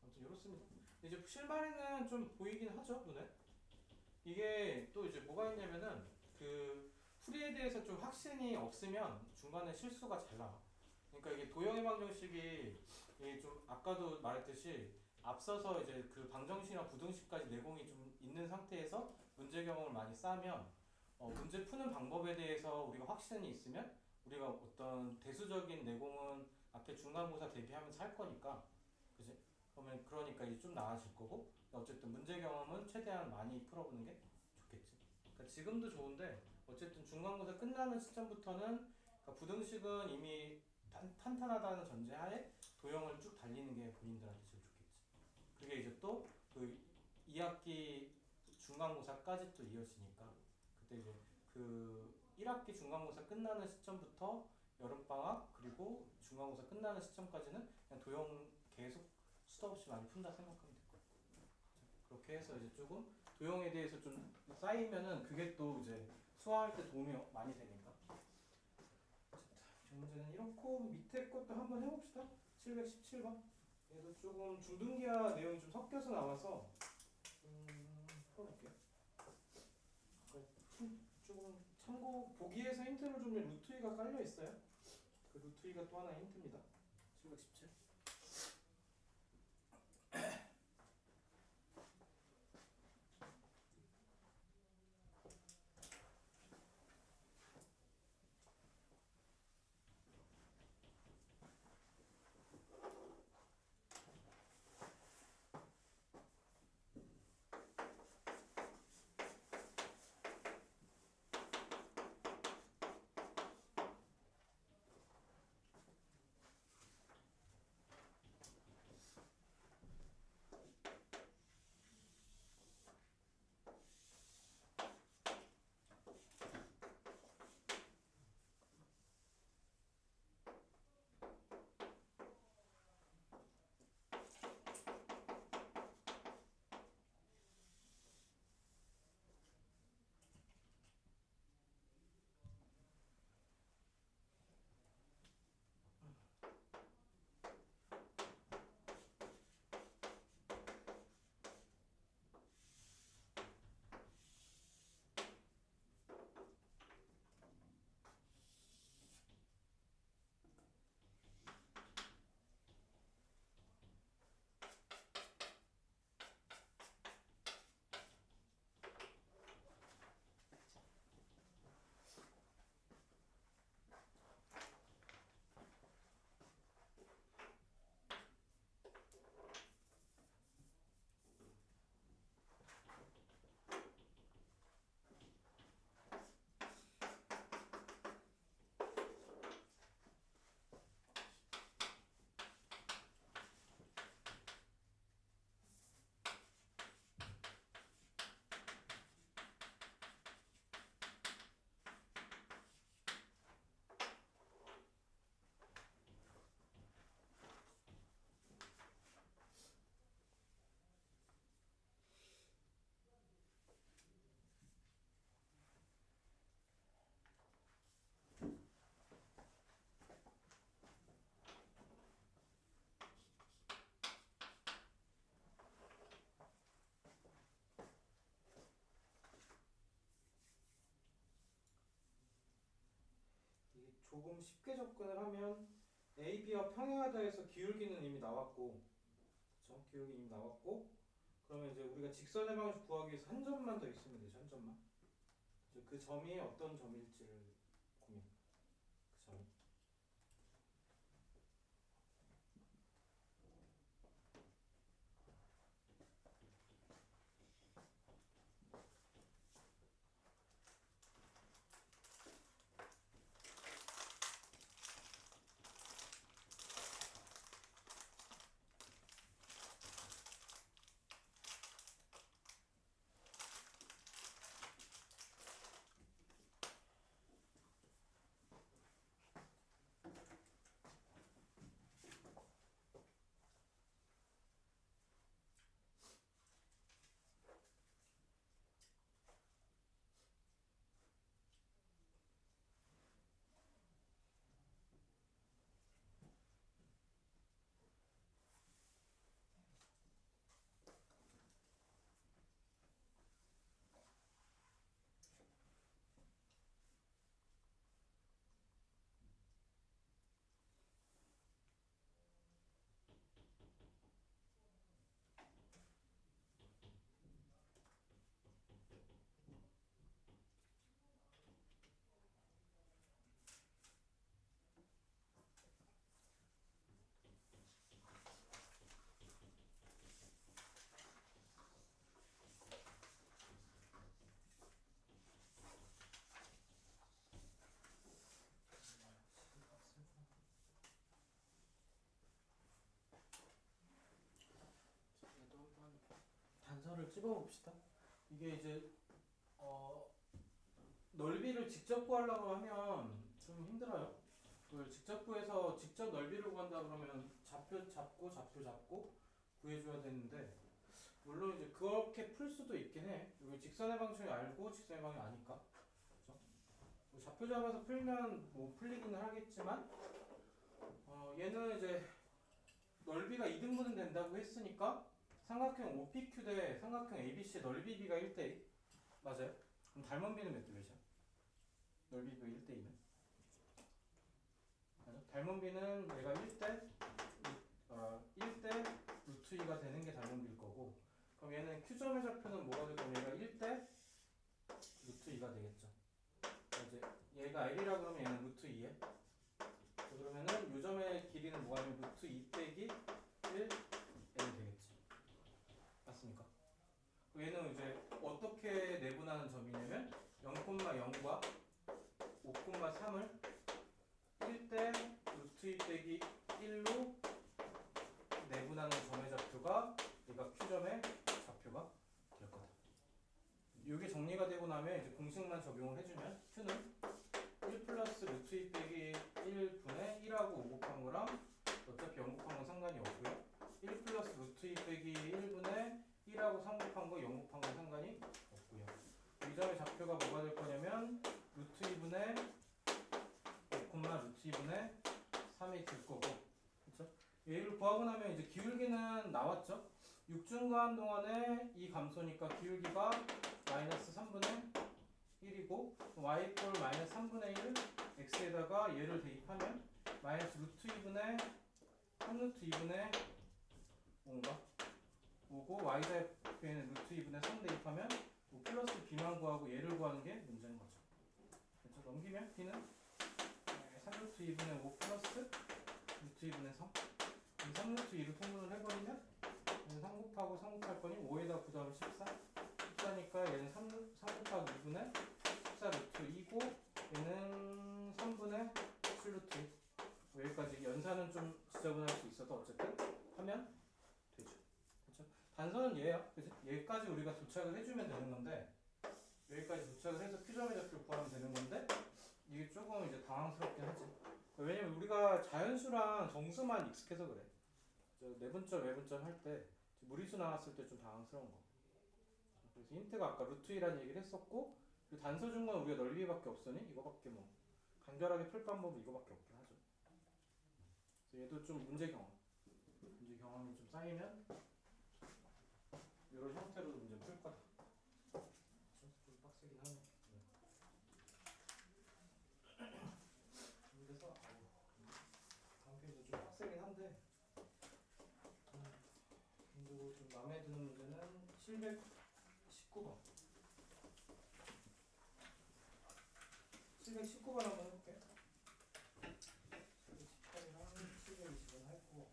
아무튼 이렇습니다. 이제 실말에는 좀 보이긴 하죠, 눈에. 이게 또 이제 뭐가 있냐면은 그 풀이에 대해서 좀 확신이 없으면 중간에 실수가 잘 나와. 그러니까 이게 도형의 방정식이 이게 좀 아까도 말했듯이 앞서서 이제 그 방정식이랑 부등식까지 내공이 좀 있는 상태에서 문제 경험을 많이 쌓으면 문제 푸는 방법에 대해서 우리가 확신이 있으면 우리가 어떤 대수적인 내공은 앞에 중간고사 대비하면서 할 거니까, 그지? 그러니까 이제 좀 나아질 거고, 어쨌든 문제 경험은 최대한 많이 풀어보는 게 좋겠지. 그러니까 지금도 좋은데 어쨌든 중간고사 끝나는 시점부터는 그러니까 부등식은 이미 탄탄하다는 전제하에 도형을 쭉 달리는 게 본인들한테 제일 좋겠지. 그게 이제 또 그 2학기 중간고사까지 또 이어지니까 그때 이제 그 1학기 중간고사 끝나는 시점부터 여름방학 그리고 중간고사 끝나는 시점까지는 그냥 도형 계속 수도 없이 많이 푼다 생각하면 될 거야. 그렇게 해서 이제 조금 도형에 대해서 좀 쌓이면은 그게 또 이제 수화할 때 도움이 많이 되니까. 이 문제는 이렇고 밑에 것도 한번 해봅시다. 717번. 얘도 조금 중등기하 내용이 좀 섞여서 나와서 풀어볼게요. 조금 참고 보기에서 힌트를 주면 루트 2가 깔려 있어요. 그 루트 2가 또 하나의 힌트입니다. 717. 조금 쉽게 접근을 하면 A, B와 평행하다 해서 기울기는 이미 나왔고, 그렇죠? 기울기 이미 나왔고, 그러면 이제 우리가 직선의 방식 구하기 위해서 한 점만 더 있으면 되죠. 한 점만. 그 점이 어떤 점일지를 고민. 그 점이. 단서를 찝어봅시다. 이게 이제 넓이를 직접 구하려고 하면 좀 힘들어요. 그걸 직접 구해서 직접 넓이를 구한다 그러면 좌표 잡고 구해줘야 되는데, 물론 이제 그렇게 풀 수도 있긴 해. 여기 직선의 방정이 알고 직선의 방정이 아니까. 그죠? 뭐 좌표 잡아서 풀면 뭐 풀리기는 하겠지만, 얘는 이제 넓이가 2등분은 된다고 했으니까 삼각형 OPQ 대 삼각형 ABC 넓이 B가 1대1 맞아요? 그럼 닮은 B는 몇 대 몇이야? 넓이 B가 1대2면? 맞아? 닮은 B는 얘가 1대 루트 2가 되는 게 닮은 B일 거고, 그럼 얘는 Q점의 좌표는 뭐가 될 거면 얘가 1대 루트 2가 되겠죠. 이제 얘가 L이라고 하면 얘는 루트 2에, 그러면은 요 점의 길이는 뭐가 되면 루트 2 빼기 1 L 되겠지. 맞습니까? 얘는 이제 어떻게 내분하는 점이냐면 0,0과 5,3을 1대 루트 2 빼기 1로 내분하는 점의 좌표가 얘가 Q점의 좌표가 될 거다. 이게 정리가 되고 나면 이제 공식만 적용을 해주면 Q는 1 플러스 루트 2 빼기 1분의 1하고 5 곱한 거랑 어차피 0 곱한 건 상관이 없고요. 1 플러스 루트 2 빼기 1분의 1하고 3 곱한 거 0 곱한 건 상관이 없고요. 이 점의 좌표가 뭐가 될 거냐면 루트 2분의 5, 루트 2분의 3이 될 거고, 그렇죠? 얘를 구하고 나면 이제 기울기는 나왔죠? 육중과한 동안에 이 감소니까 기울기가 마이너스 3분의 1이고 y 꼴 마이너스 3분의 1 x에다가 얘를 대입하면 마이너스 루트 2분의 3루트 2분의 5인가? 5고 y좌표에는 루트 2분의 3 대입하면 5 플러스 b만 구하고 얘를 구하는 게 문제인 거죠. 그렇죠? 넘기면 b는 3루트 2분의 5 플러스 루트 2분의 3. 이 3루트 2로 통분을 해버리면 얘는 3 곱하고 3 곱할 거니 5에다 그 다음에 14. 14니까 얘는 3 곱하기 2분의 14 루트 2고 얘는 3분의 7 루트 2. 여기까지 연산은 좀 지저분할 수 있어도 어쨌든 하면 되죠. 그렇죠? 단서는 얘야. 그치? 얘까지 우리가 도착을 해주면 되는 건데, 여기까지 도착을 해서 Q점의 좌표를 구하면 되는 건데, 이게 조금 이제 당황스럽긴 하지. 왜냐면 우리가 자연수랑 정수만 익숙해서 그래. 내분점, 외분점 할 때 무리수 나왔을 때 좀 당황스러운 거. 그래서 힌트가 아까 루트 2라는 얘기를 했었고, 그 단서 준 건 우리가 넓이밖에 없으니 이거밖에 뭐 간결하게 풀 방법은 이거밖에 없긴 하죠. 그래서 얘도 좀 문제 경험이 좀 쌓이면 이런 형태로도 문제 풀 거다. 좀 빡세긴 하네. 그래서 다음 페이지 좀 빡세긴 한데, 그리고 좀 마음에 드는 문제는 719번. 719번 한번 해볼게. 718이랑 720은 했고,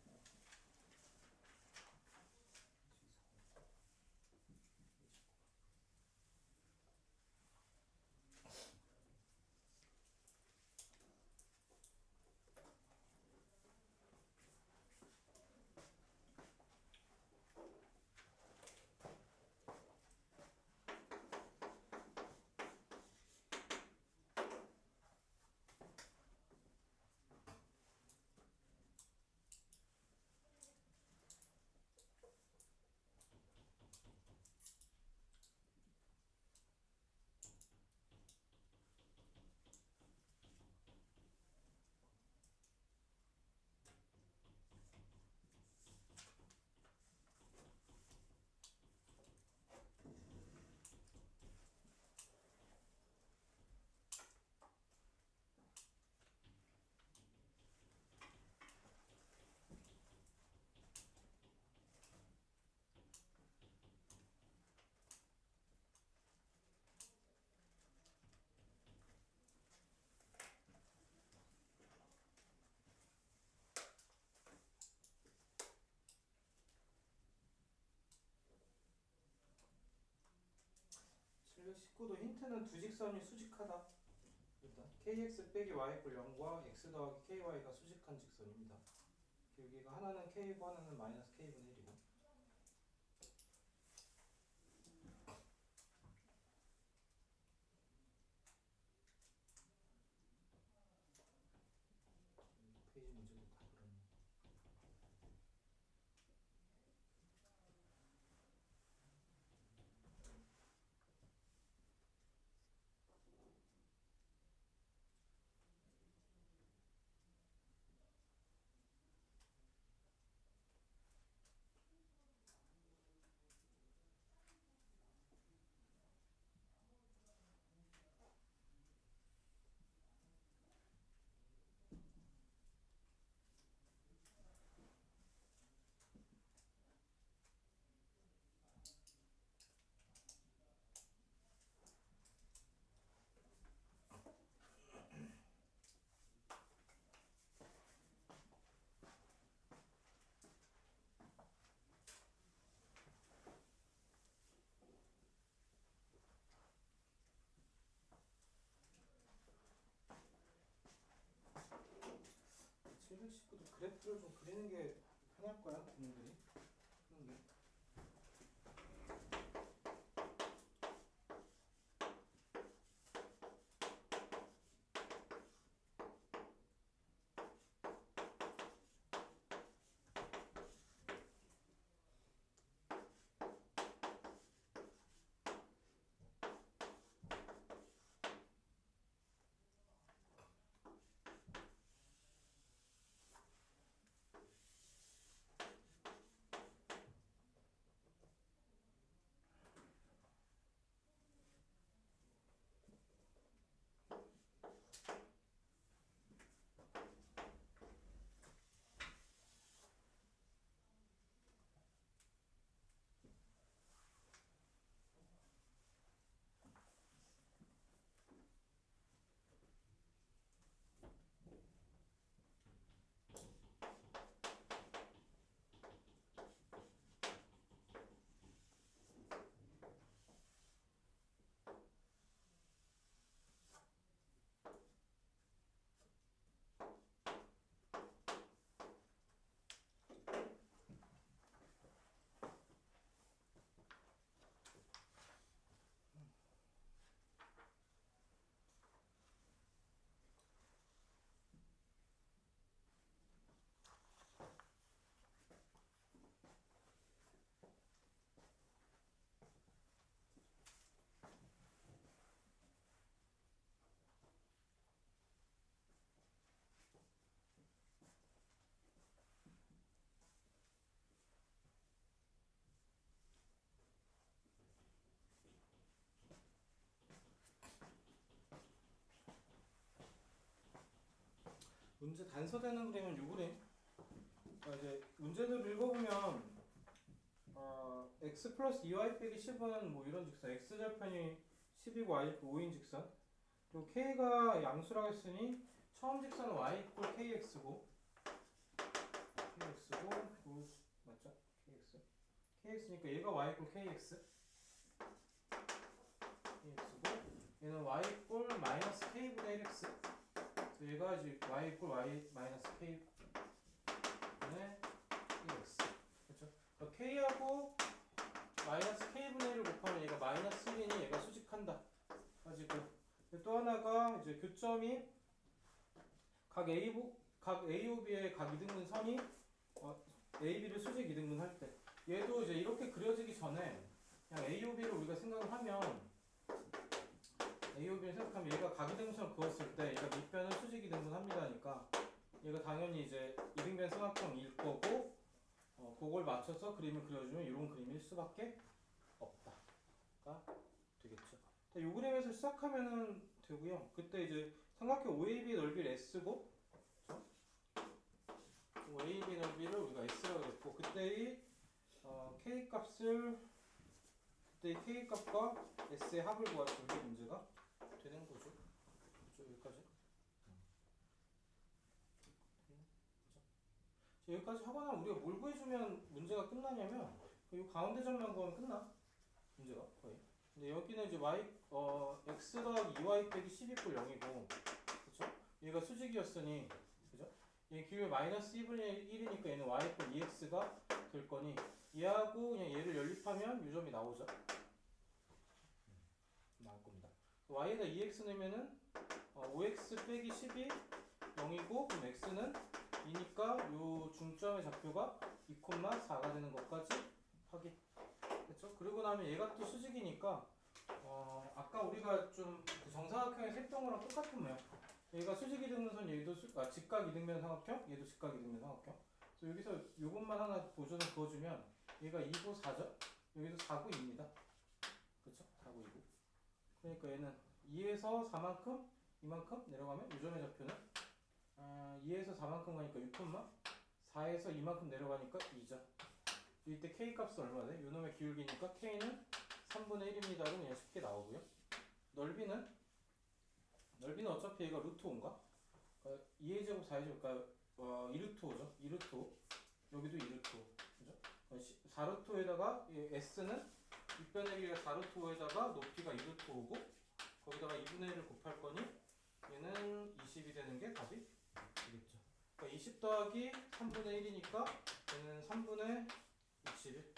도 힌트는 두 직선이 수직하다. 일단 kx 빼기 y꼴 0과 x 더하기 ky가 수직한 직선입니다. 여기가 하나는 k고 하나는 마이너스 k분의 1이고, 319도 그래프를 좀 그리는 게 편할 거야, 분들이. 푸는 게. 문제 단서되는 그림은 요 그림. 이제 문제들 읽어보면 x 플러스 2y 빼기 10은 뭐 이런 직선, x절편이 10이고 y 5인 직선, 그리고 k가 양수라고 했으니 처음 직선은 y 이퀄 kx고 그리고 맞죠? kx니까 얘가 y 이퀄 kx고 얘는 y 이퀄 마이너스 k분의 1x, 얘가 이제 y 이퀄 y 마이너스 k분의 1x. 그렇죠? 그러니까 k하고 마이너스 k분의 1을 곱하면 얘가 마이너스 1이니 얘가 수직한다 가지고, 또 하나가 이제 교점이 각 AOB의 각 이등분 선이 AB를 수직 이등분 할 때, 얘도 이제 이렇게 그려지기 전에 그냥 AOB를 우리가 생각을 하면, AOB를 생각하면 얘가 각 이등분선을 그었을 때 얘가 밑변을 수직 이등분 합니다니까 얘가 당연히 이제 이등변 삼각형일 거고, 그걸 맞춰서 그림을 그려주면 이런 그림일 수밖에 없다가 되겠죠. 이 그림에서 시작하면은 되고요. 그때 이제 삼각형 OAB 넓이를 S고, OAB 넓이를 우리가 S라고 했고, 그때의 K 값을, 그때의 K 값과 S의 합을 구하시면 이게 문제가 되는 거죠. 그렇죠? 여기까지. 여기까지 하거나 우리가 뭘 구해주면 문제가 끝나냐면, 이 가운데 점만 구하면 끝나. 문제가 거의. 근데 여기는 이제 x 더하기 2y 빼기 10 이퀄 0이고, 그쵸? 얘가 수직이었으니, 그죠? 얘 기울기 마이너스 2분의 1이니까 얘는 y 이퀄 2x가 될 거니, 얘하고 그냥 얘를 연립하면 이 점이 나오죠. 나올 겁니다. y에다 2x 넣으면은 5x 빼기 10이 0이고, 그럼 x는 2니까 요 중점의 좌표가 2,4가 되는 것까지 확인. 그렇죠? 그리고 나면 얘가 또 수직이니까 아까 우리가 좀그 정사각형의 색동호랑 똑같은 모양. 얘가 수직 이등분선, 얘도 직각 이등변 삼각형, 얘도 직각 이등변 삼각형. 그래서 여기서 요것만 하나 보존을 그어주면 얘가 2고 4죠? 여기도 4고 2입니다. 그렇죠? 4고 2고. 그러니까 얘는 2에서 4만큼, 이만큼 내려가면 요 점의 좌표는 2에서 4만큼 가니까 6콤마, 4에서 2만큼 내려가니까 2죠. 이때 K 값은 얼마 돼? 요놈의 기울기니까 K는 3분의 1입니다로 그냥 쉽게 나오고요. 넓이는 어차피 얘가 루트 5인가? 그러니까 2a 제곱 4a 제곱, 그러니까 2루트 5죠. 2루트 5. 여기도 2루트 5. 그죠? 4루트 5에다가 S는 밑변의 길이가 4루트 5에다가 높이가 2루트 5고, 거기다가 2분의 1을 곱할 거니 얘는 20이 되는 게 답이 되겠죠. 그러니까 20 더하기 3분의 1이니까 얘는 3분의 21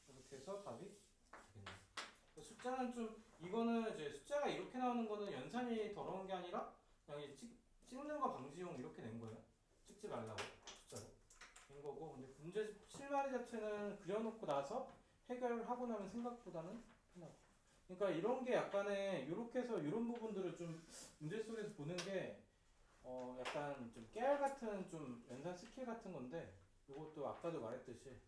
이렇게 해서 답이 되겠네요. 숫자는 좀 이거는 이제 숫자가 이렇게 나오는 거는 연산이 더러운 게 아니라 그냥 이제 찍는 거 방지용 이렇게 낸 거예요. 찍지 말라고 숫자로 된 거고, 근데 문제 실마리 자체는 그려놓고 나서 해결을 하고 나면 생각보다는 편하고. 그러니까 이런 게 약간의 이렇게 해서 이런 부분들을 좀 문제 속에서 보는 게 약간 좀 깨알 같은 좀 연산 스킬 같은 건데, 이것도 아까도 말했듯이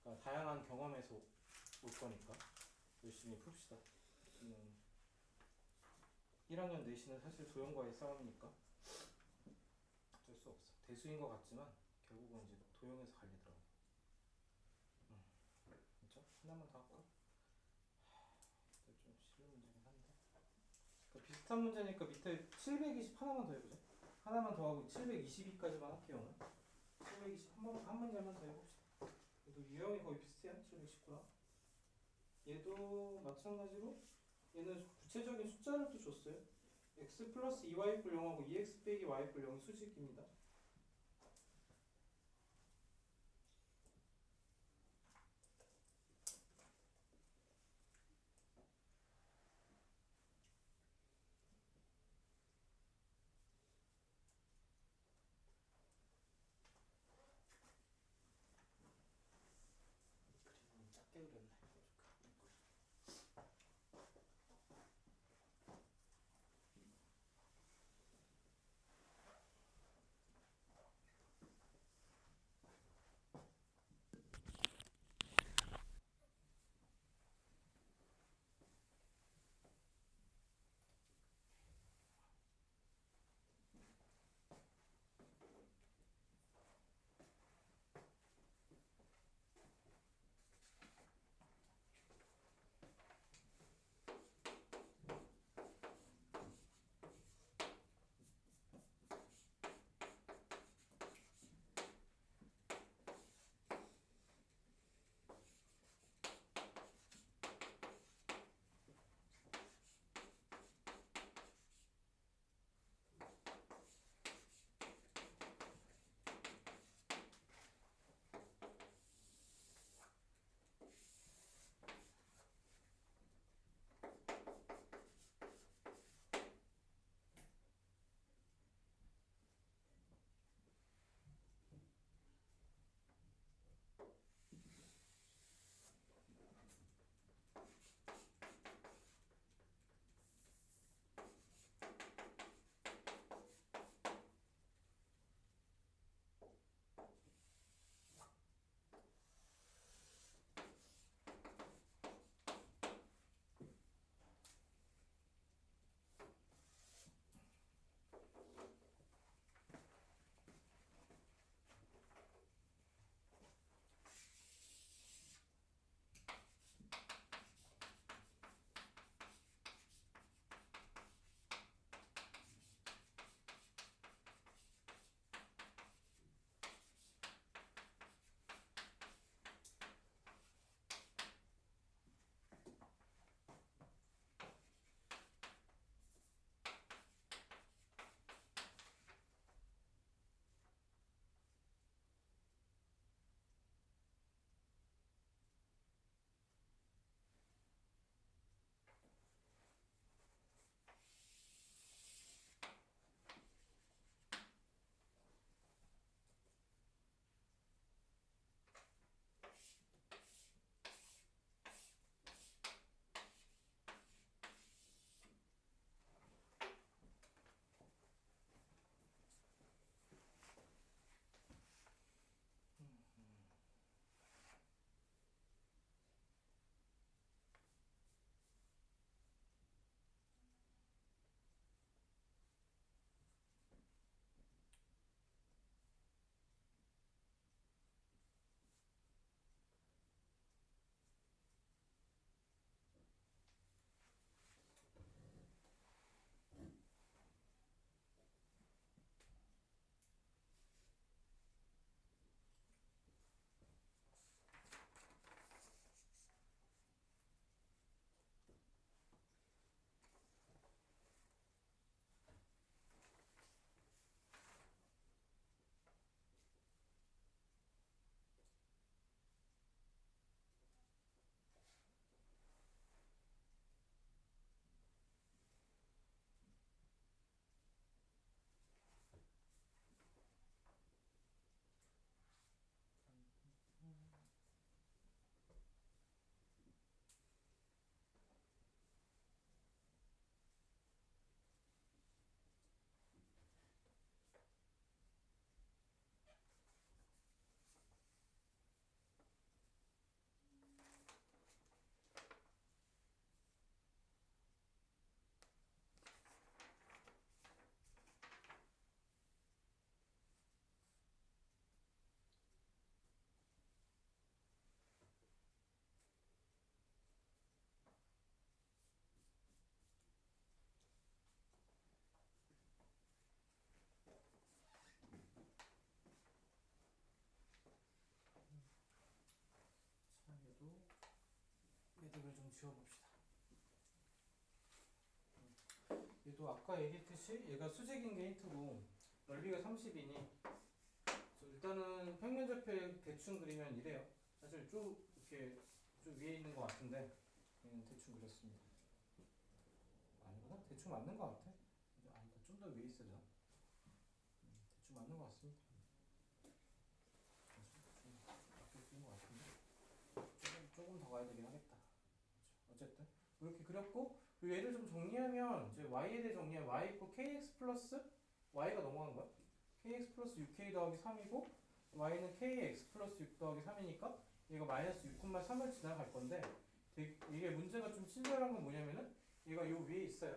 그러니까 다양한 경험에서 올 거니까 열심히 풉시다. 1학년 내신은 사실 도형과의 싸움이니까 어쩔 수 없어. 대수인 것 같지만 결국은 이제 도형에서 갈리더라고. 그렇죠? 하나만 더 할까? 좀 쉬운 문제긴 한데. 그러니까 비슷한 문제니까 밑에 720 하나만 더 해보자. 하나만 더 하고 722까지만 할게요. 오늘. 720 한 문제만 더 해봅시다. 얘도 유형이 거의 비슷해요. 719랑. 얘도 마찬가지로 얘는 구체적인 숫자를 또 줬어요. x 플러스 2y 뿔 0하고 2x 빼기 y 뿔 0이 수직입니다. 작게 그렸네. 지워봅시다. 얘도 아까 얘기했듯이 얘가 수직인 게 힌트고 넓이가 30이니 일단은 평면좌표 대충 그리면 이래요. 사실 좀 이렇게 좀 위에 있는 것 같은데 얘는 대충 그렸습니다. 아니구나? 대충 맞는 것 같아. 아니다. 좀 더 위에 있어야 되나? 대충 맞는 것 같습니다. 대충 앞에 쓰는 것 같은데 조금 더 가야 되긴 하겠다. 어쨌든 이렇게 그렸고 얘를 좀 정리하면 이제 y에 대해 정리하면 y 이고 kx 플러스 y가 넘어간 거야. kx 플러스 6k 더하기 3이고 y는 kx 플러스 6 더하기 3이니까 얘가 마이너스 6,3을 지나갈 건데 이게 문제가 좀 친절한 건 뭐냐면은 얘가 요 위에 있어요.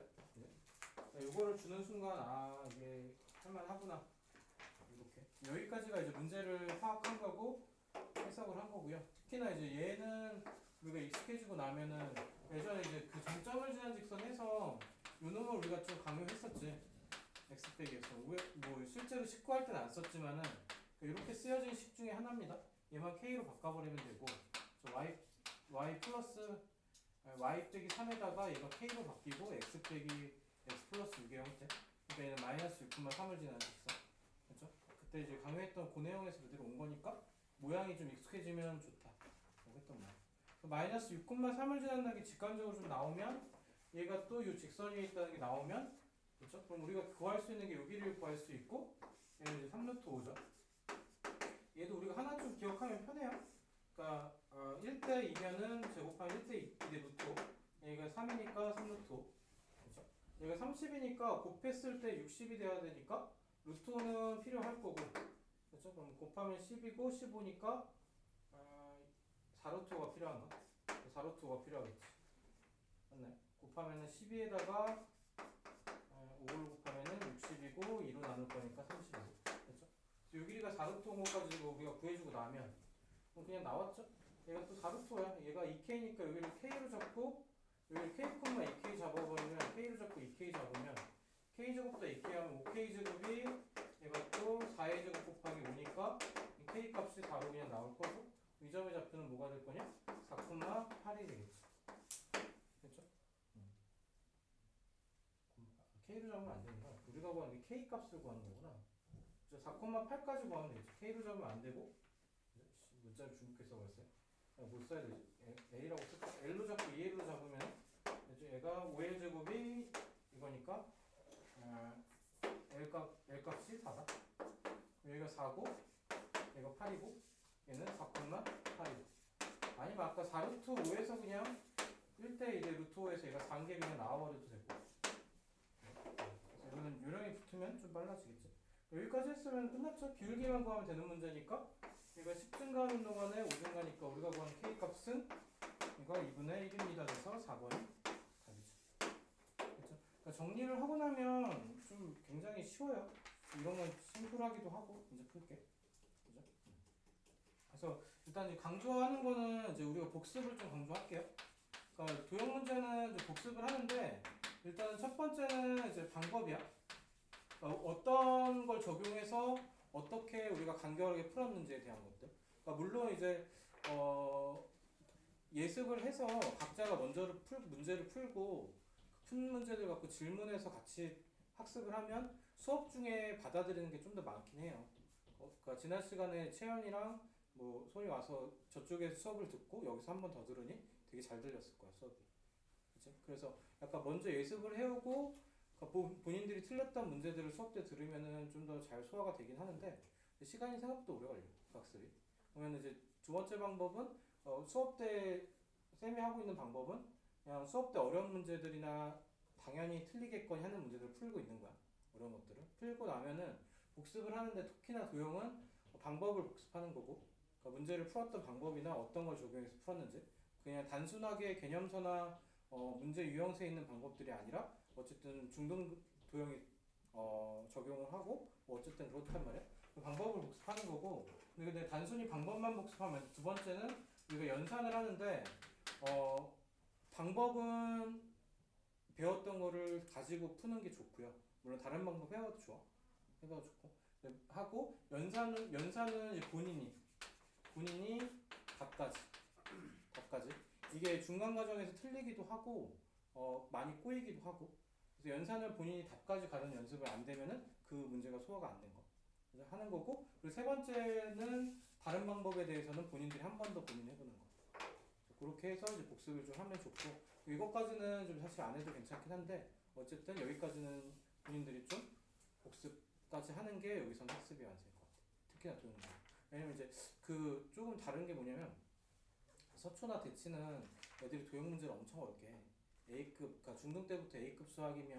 요거를 주는 순간 아 이게 할만하구나 이렇게 여기까지가 이제 문제를 파악한 거고 해석을 한 거고요. 특히나 이제 얘는 우리가 익숙해지고 나면은 예전에 이제 그 정점을 지난 직선에서 요 놈을 우리가 좀 강요했었지. x 빼기 x 뭐 실제로 식구할 때는 안 썼지만은 이렇게 쓰여진 식 중에 하나입니다. 얘만 k로 바꿔버리면 되고 저 y 플러스 y 빼기 3에다가 얘가 k로 바뀌고 x 빼기 x 플러스 6의 형태. 그러니까 얘는 마이너스 6,3을 지나는 직선. 그렇죠? 그때 이제 강요했던 그 내용에서 그대로 온 거니까 모양이 좀 익숙해지면 좋다. 했던 말. 마이너스 6,3을 지난다는 게 직관적으로 좀 나오면 얘가 또 이 직선 위에 있다는 게 나오면 그렇죠? 그럼 우리가 구할 수 있는 게 여기를 구할 수 있고 얘는 이제 3루트 5죠. 얘도 우리가 하나 좀 기억하면 편해요. 그러니까 1대 2면은 제곱하면 1대 2대 루트 5 얘가 3이니까 3루트 5 그렇죠? 얘가 30이니까 곱했을 때 60이 돼야 되니까 루트 5는 필요할 거고 그렇죠? 그럼 곱하면 10이고 15니까 4루트 5가 필요한가? 4루트 5가 필요하겠지. 맞나요? 곱하면은 12에다가 5를 곱하면은 60이고 2로 나눌 거니까 30이고 그렇죠? 요 길이가 4루트 5까지 우리가 구해주고 나면 그냥 나왔죠? 얘가 또 4루트 5야. 얘가 2k니까 여기를 k로 잡고 여기를 k, 2k 잡아버리면 k로 잡고 2k 잡으면 k제곱보다 2k 하면 5k제곱이 얘가 또 4의 제곱 곱하기 5니까 이 k 값이 4로 그냥 나올 거고 이 점의 좌표는 뭐가 될 거냐? 4,8이 되겠지. 그렇죠? k로 잡으면 안 되니까 우리가 구하는 게 k 값을 구하는 거구나. 4,8까지 구하면 되겠지. k로 잡으면 안 되고 문자를 중복해서 써봤어요. 못 써야 되지. a라고 쓸까? l로 잡고 2a로 잡으면 얘가 5의 제곱이 이거니까 L 값이 4다. 여기가 4고 얘가 8이고 얘는 4,8이고 아니면 아까 4루트 5에서 그냥 1대 1의 루트 5에서 얘가 4개 그냥 나와버려도 되고 그래서 이거는 요령이 붙으면 좀 빨라지겠지. 여기까지 했으면 끝났죠. 기울기만 구하면 되는 문제니까 얘가 10 증가하는 동안에 5 증가니까 우리가 구하는 k 값은 이거 2분의 1입니다. 그래서 4번이 답이죠. 그렇죠? 그러니까 정리를 하고 나면 좀 굉장히 쉬워요. 이런 건 심플하기도 하고 이제 풀게. 그죠? 그래서 일단 이제 강조하는 거는 이제 우리가 복습을 좀 강조할게요. 그러니까 도형 문제는 이제 복습을 하는데 일단 첫 번째는 이제 방법이야. 그러니까 어떤 걸 적용해서 어떻게 우리가 간결하게 풀었는지에 대한 것들. 그러니까 물론 이제 예습을 해서 각자가 먼저 문제를 풀고 푼 문제들 갖고 질문해서 같이 학습을 하면 수업 중에 받아들이는 게 좀 더 많긴 해요. 그러니까 지난 시간에 채연이랑 뭐 손이 와서 저쪽에서 수업을 듣고 여기서 한 번 더 들으니 되게 잘 들렸을 거야 수업이. 그치? 그래서 약간 먼저 예습을 해오고 그러니까 본인들이 틀렸던 문제들을 수업 때 들으면은 좀 더 잘 소화가 되긴 하는데 시간이 생각보다 오래 걸려 학습이. 그러면 이제 두 번째 방법은 수업 때 쌤이 하고 있는 방법은 그냥 수업 때 어려운 문제들이나 당연히 틀리겠거니 하는 문제들을 풀고 있는 거야. 어려운 것들을 풀고 나면은 복습을 하는데 특히나 도형은 방법을 복습하는 거고 그러니까 문제를 풀었던 방법이나 어떤 걸 적용해서 풀었는지 그냥 단순하게 개념서나 문제 유형세에 있는 방법들이 아니라 어쨌든 중등 도형이 적용을 하고 뭐 어쨌든 그렇단 말이야. 그 방법을 복습하는 거고 근데 단순히 방법만 복습하면 두 번째는 우리가 연산을 하는데 방법은 배웠던 거를 가지고 푸는 게 좋고요. 물론 다른 방법 해봐도 좋아. 해봐도 좋고 하고 연산은 이제 본인이 각가지 이게 중간 과정에서 틀리기도 하고 많이 꼬이기도 하고 그래서 연산을 본인이 답까지 가는 연습을 안 되면은 그 문제가 소화가 안 된 거. 그래서 하는 거고 그리고 세 번째는 다른 방법에 대해서는 본인들이 한 번 더 고민해보는 거. 그렇게 해서 이제 복습을 좀 하면 좋고 이것까지는 좀 사실 안 해도 괜찮긴 한데 어쨌든 여기까지는 본인들이 좀 복습까지 하는 게 여기서는 학습이 완성일 것 같아. 특히나 도형문. 왜냐면 이제 그 조금 다른 게 뭐냐면 서초나 대치는 애들이 도형 문제를 엄청 어렵게 해. A급, 그러니까 중등 때부터 A급 수학이며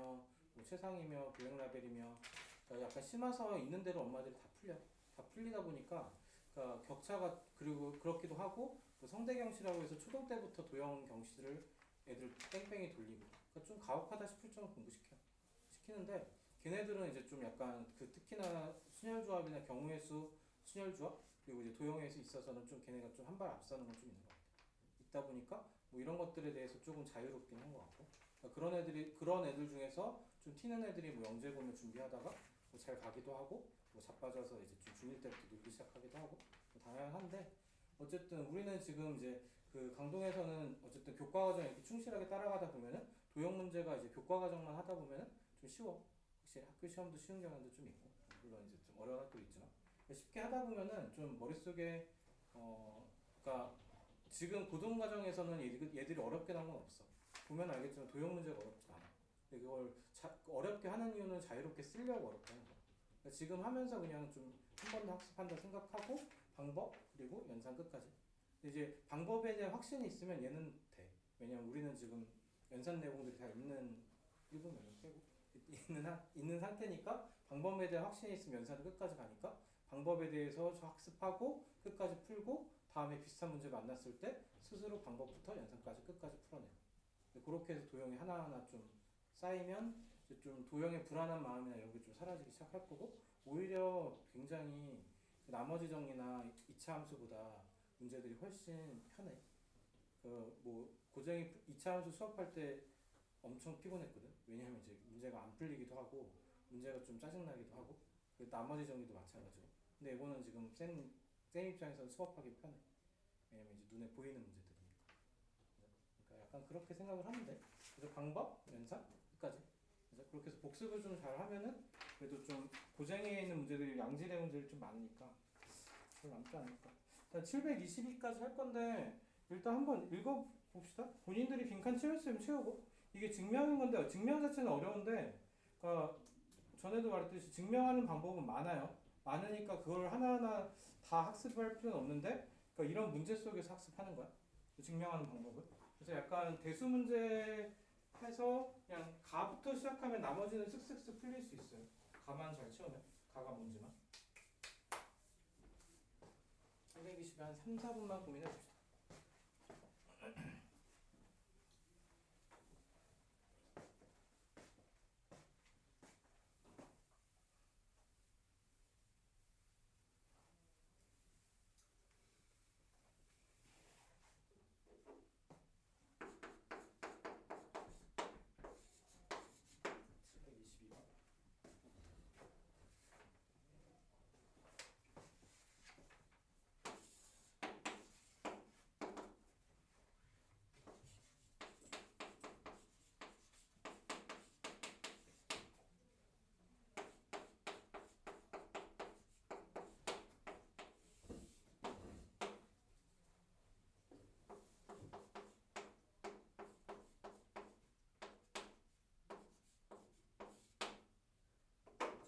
뭐 최상이며 도형 라벨이며 그러니까 약간 심화서 있는 대로 엄마들이 다 풀려. 다 풀리다 보니까 그러니까 격차가 그리고 그렇기도 하고 그 성대 경시라고 해서 초등 때부터 도형 경시를 애들 뺑뺑이 돌리고 그러니까 좀 가혹하다 싶을 정도 시키는데 걔네들은 이제 좀 약간 그 특히나 순혈조합이나 경우의 수 순혈조합 그리고 이제 도형에 있어서는 좀 걔네가 좀 한 발 앞서는 건 좀 있는 것 같아요. 있다 보니까 뭐 이런 것들에 대해서 조금 자유롭긴 한 것 같고 그러니까 그런 애들 중에서 좀 튀는 애들이 뭐 영재고를 준비하다가 뭐 잘 가기도 하고 뭐 자빠져서 이제 좀 중1 때부터 놀기 시작하기도 하고 뭐 다양한데 어쨌든 우리는 지금 이제 그 강동에서는 어쨌든 교과 과정 이렇게 충실하게 따라가다 보면은 도형 문제가 이제 교과 과정만 하다 보면은 좀 쉬워. 확실히 학교 시험도 쉬운 경향도 좀 있고 물론 이제 좀 어려운 학교도 있지만 쉽게 하다 보면은 좀 머릿속에 그러니까 지금 고등 과정에서는 얘들이 어렵게 나온 건 없어. 보면 알겠지만 도형 문제가 어렵지 않아. 근데 그걸 어렵게 하는 이유는 자유롭게 쓰려고 어렵게 하는 거야. 그러니까 지금 하면서 그냥 좀 한 번 더 학습한다 생각하고 방법 그리고 연산 끝까지. 근데 이제 방법에 대한 확신이 있으면 얘는 돼. 왜냐면 우리는 지금 연산 내용들이 다 있는 1분 몇년 빼고 있는 상태니까 방법에 대한 확신이 있으면 연산을 끝까지 가니까 방법에 대해서 학습하고 끝까지 풀고 다음에 비슷한 문제 만났을 때 스스로 방법부터 연산까지 끝까지 풀어내고 그렇게 해서 도형이 하나하나 좀 쌓이면 이제 좀 도형의 불안한 마음이나 이런 게 좀 사라지기 시작할 거고 오히려 굉장히 나머지 정리나 2차 함수보다 문제들이 훨씬 편해. 그 뭐 고정이 2차 함수 수업할 때 엄청 피곤했거든. 왜냐하면 이제 문제가 안 풀리기도 하고 문제가 좀 짜증나기도 하고 나머지 정리도 마찬가지고. 근데 이거는 지금 쌤 입장에서는 수업하기 편해. 왜냐면 이제 눈에 보이는 문제들이니까. 그러니까 약간 그렇게 생각을 하는데 그래서 방법, 연산, 끝까지. 그래서 그렇게 해서 복습을 좀 잘 하면은 그래도 좀 고쟁이에 있는 문제들이 양질의 문제들이 좀 많으니까 별로 남지 않을까. 722까지 할 건데 일단 한번 읽어봅시다. 본인들이 빈칸 채울 수 있으면 채우고 이게 증명인 건데 증명 자체는 어려운데 그러니까 전에도 말했듯이 증명하는 방법은 많아요. 많으니까 그걸 하나하나 다 학습할 필요는 없는데 그러니까 이런 문제 속에서 학습하는 거야. 증명하는 방법을. 그래서 약간 대수 문제 해서 그냥 가부터 시작하면 나머지는 쓱쓱쓱 풀릴 수 있어요. 가만 잘 채우면 가가 뭔지만. 320에 한 3, 4분만 고민해 봅시다.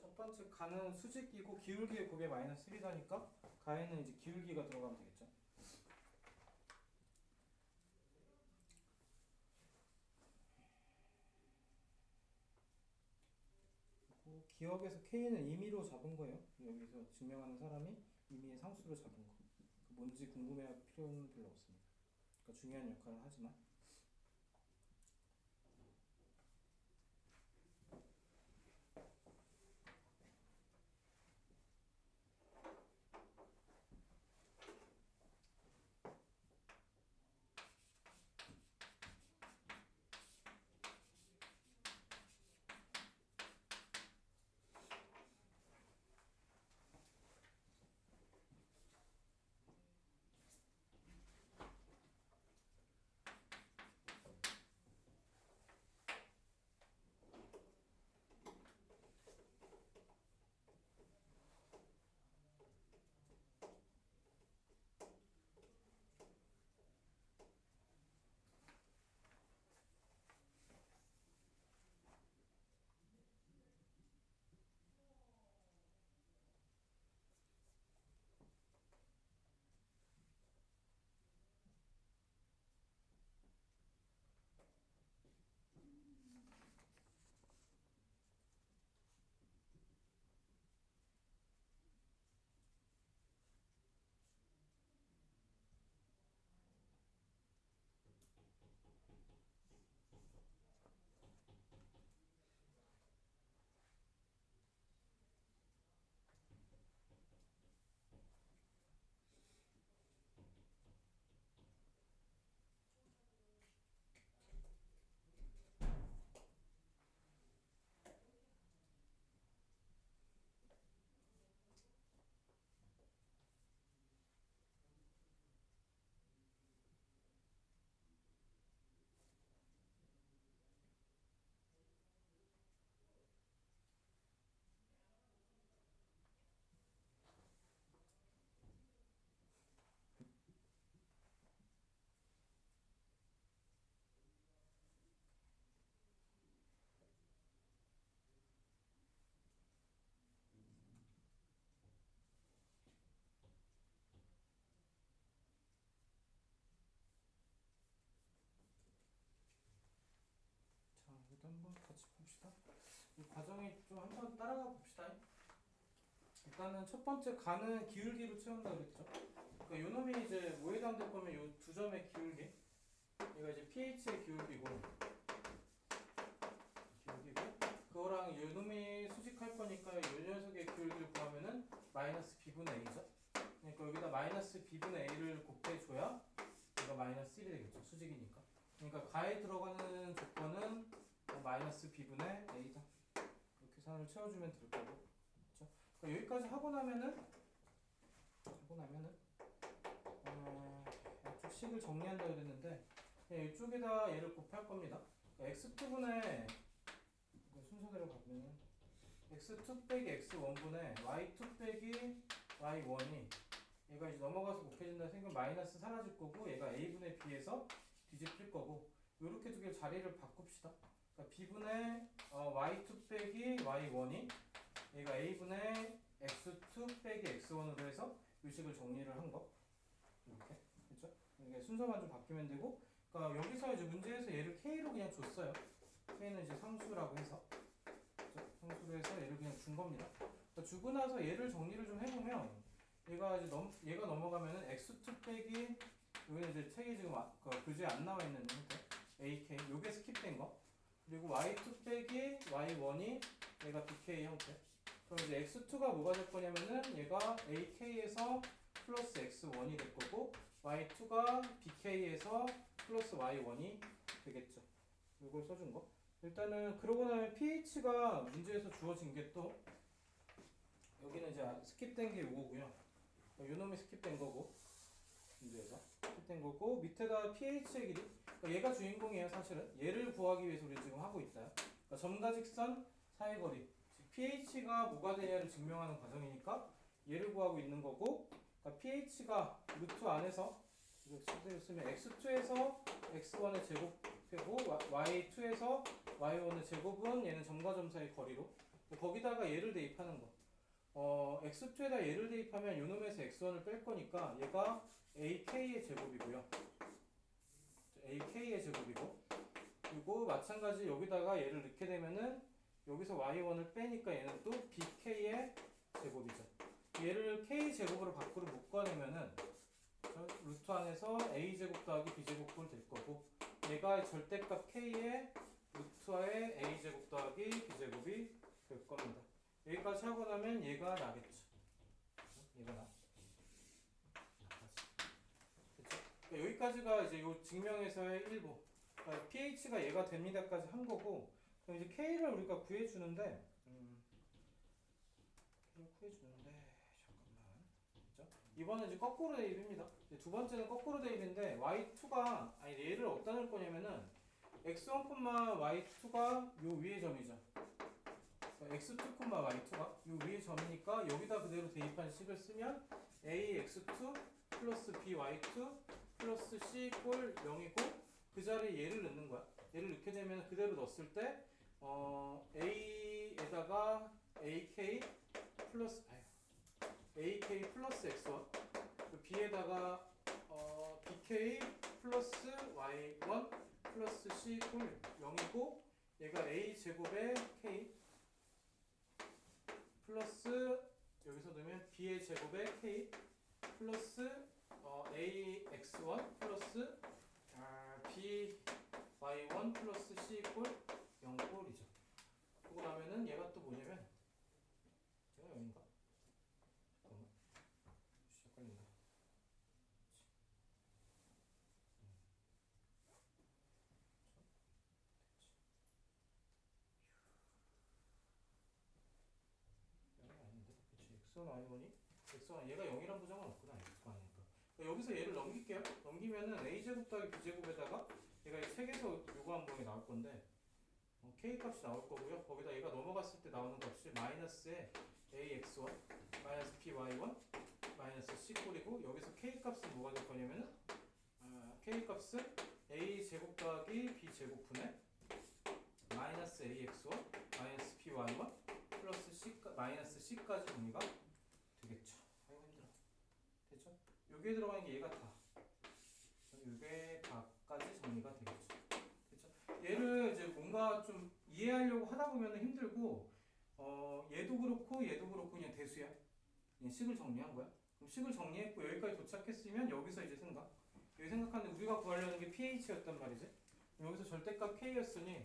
첫 번째 가는 수직이고 기울기의 곱에 마이너스 1이다니까 가에는 이제 기울기가 들어가면 되겠죠. 기억에서 K는 임의로 잡은 거예요. 여기서 증명하는 사람이 임의의 상수로 잡은 거. 뭔지 궁금해할 필요는 별로 없습니다. 그러니까 중요한 역할을 하지만 한번 같이 봅시다. 이 과정이 좀 한번 따라가 봅시다. 일단은 첫 번째 가는 기울기로 채운다 그랬죠. 그러니까 요 놈이 이제 뭐에 해당될 거면 요 두 점의 기울기, 얘가 이제 pH의 기울기고, 그거랑 요 놈이 수직할 거니까 요 녀석의 기울기를 구하면은 마이너스 b분의 a죠. 그러니까 여기다 마이너스 b분의 a를 곱해줘야 얘가 마이너스 1이 되겠죠. 수직이니까. 그러니까 가에 들어가는 조건은 마이너스 b분의 a다. 이렇게 선을 채워주면 될 거고. 그렇죠? 그러니까 여기까지 하고 나면은 이쪽 식을 정리한다 그랬는데 이쪽에다 얘를 곱할 겁니다. 그러니까 x2분의 순서대로 가면 x2 빼기 x1분의 y2 빼기 y1이 얘가 이제 넘어가서 곱해진다 생각 마이너스 사라질 거고 얘가 a분의 b에서 뒤집힐 거고 요렇게 두 개 자리를 바꿉시다. 그러니까 b분의 y2 빼기 y1이 얘가 a분의 x2 빼기 x1으로 해서 요식을 정리를 한 거. 이렇게. 그렇죠? 이게 순서만 좀 바뀌면 되고 그러니까 여기서 이제 문제에서 얘를 k로 그냥 줬어요. k는 이제 상수라고 해서 그렇죠? 상수로 해서 얘를 그냥 준 겁니다. 그러니까 주고 나서 얘를 정리를 좀 해보면 얘가 이제 얘가 넘어가면은 x2 빼기 여기는 이제 책이 지금 교재에 안 나와 있는 형태 ak 요게 스킵된 거 그리고 y2 빼기 y1이 얘가 bk 형태. 그럼 이제 x2가 뭐가 될 거냐면은 얘가 ak에서 플러스 x1이 될 거고 y2가 bk에서 플러스 y1이 되겠죠. 이걸 써준 거. 일단은 그러고 나면 pH가 문제에서 주어진 게 또 여기는 이제 스킵된 게 요거고요. 요 놈이 스킵된 거고 문제에서 스킵된 거고 밑에다 pH의 길이 그러니까 얘가 주인공이에요. 사실은 얘를 구하기 위해서 우리 지금 하고 있다. 그러니까 점과 직선 사이 거리 pH가 뭐가 되냐를 증명하는 과정이니까 얘를 구하고 있는 거고 그러니까 pH가 루트 안에서 이거 쓰면 x2에서 x1의 제곱이고 y2에서 y1의 제곱은 얘는 점과 점 사이 거리로 거기다가 얘를 대입하는 거. x2에다 얘를 대입하면 요놈에서 x1을 뺄 거니까 얘가 ak의 제곱이고요. ak의 제곱이고 그리고 마찬가지 여기다가 얘를 넣게 되면은 여기서 y1을 빼니까 얘는 또 bk의 제곱이죠. 얘를 k 제곱으로 밖으로 묶어내면은 루트 안에서 a 제곱 더하기 b 제곱분 될 거고 얘가 절대값 k의 루트와의 a 제곱 더하기 b 제곱이 될 겁니다. 여기까지 하고 나면 얘가 나겠죠. 얘가 나. 그쵸? 그러니까 여기까지가 이제 요 증명에서의 일부. 그러니까 pH가 얘가 됩니다까지 한 거고, 그럼 이제 k를 우리가 구해주는데, 잠깐만. 그죠? 이번은 이제 거꾸로 대입입니다. 두 번째는 거꾸로 대입인데, y2가, 아니, 얘를 어디다 넣을 거냐면은, x1, y2가 요 위의 점이죠. x2, y2가 요 위의 점이니까 여기다 그대로 대입한 식을 쓰면 ax2 플러스 by2 플러스 c 꼴 0이고 그 자리에 얘를 넣는 거야. 얘를 넣게 되면 그대로 넣었을 때 a에다가 ak 플러스 x1 b에다가 bk 플러스 y1 플러스 c 꼴 0이고 얘가 a 제곱의 k 플러스 여기서 넣으면 b의 제곱의 k 플러스 ax1 플러스 b y1 플러스 c 꼴 0꼴이죠. 그러고 나면은 얘가 또 뭐냐면 제가 0인가? 잠깐만 헷갈린다. x1 y1이 x1 얘가 0이란 부정은 없구나. x가 아니니까. 여기서 얘를 넘길게요. 넘기면은 a제곱 더하기 b제곱에다가 얘가 이 책에서 요구한 범위 나올 건데 k 값이 나올 거고요. 거기다 얘가 넘어갔을 때 나오는 값이 마이너스에 ax1 마이너스 by1 마이너스 c꼴이고 여기서 k 값은 뭐가 될 거냐면은 k 값은 a제곱 더하기 b제곱분의 마이너스 ax1 마이너스 by1 플러스 c 마이너스 c까지 정리가 되겠죠. 아이고 힘들어. 됐죠? 여기에 들어가는 게 얘가 다. 요게 다까지 정리가 되겠죠. 됐죠? 얘를 이제 뭔가 좀 이해하려고 하다 보면 힘들고 얘도 그렇고 그냥 대수야. 그냥 식을 정리한 거야. 그럼 식을 정리했고 여기까지 도착했으면 여기서 이제 생각. 여기 생각하는데 우리가 구하려는 게 pH였단 말이지. 여기서 절대값 k였으니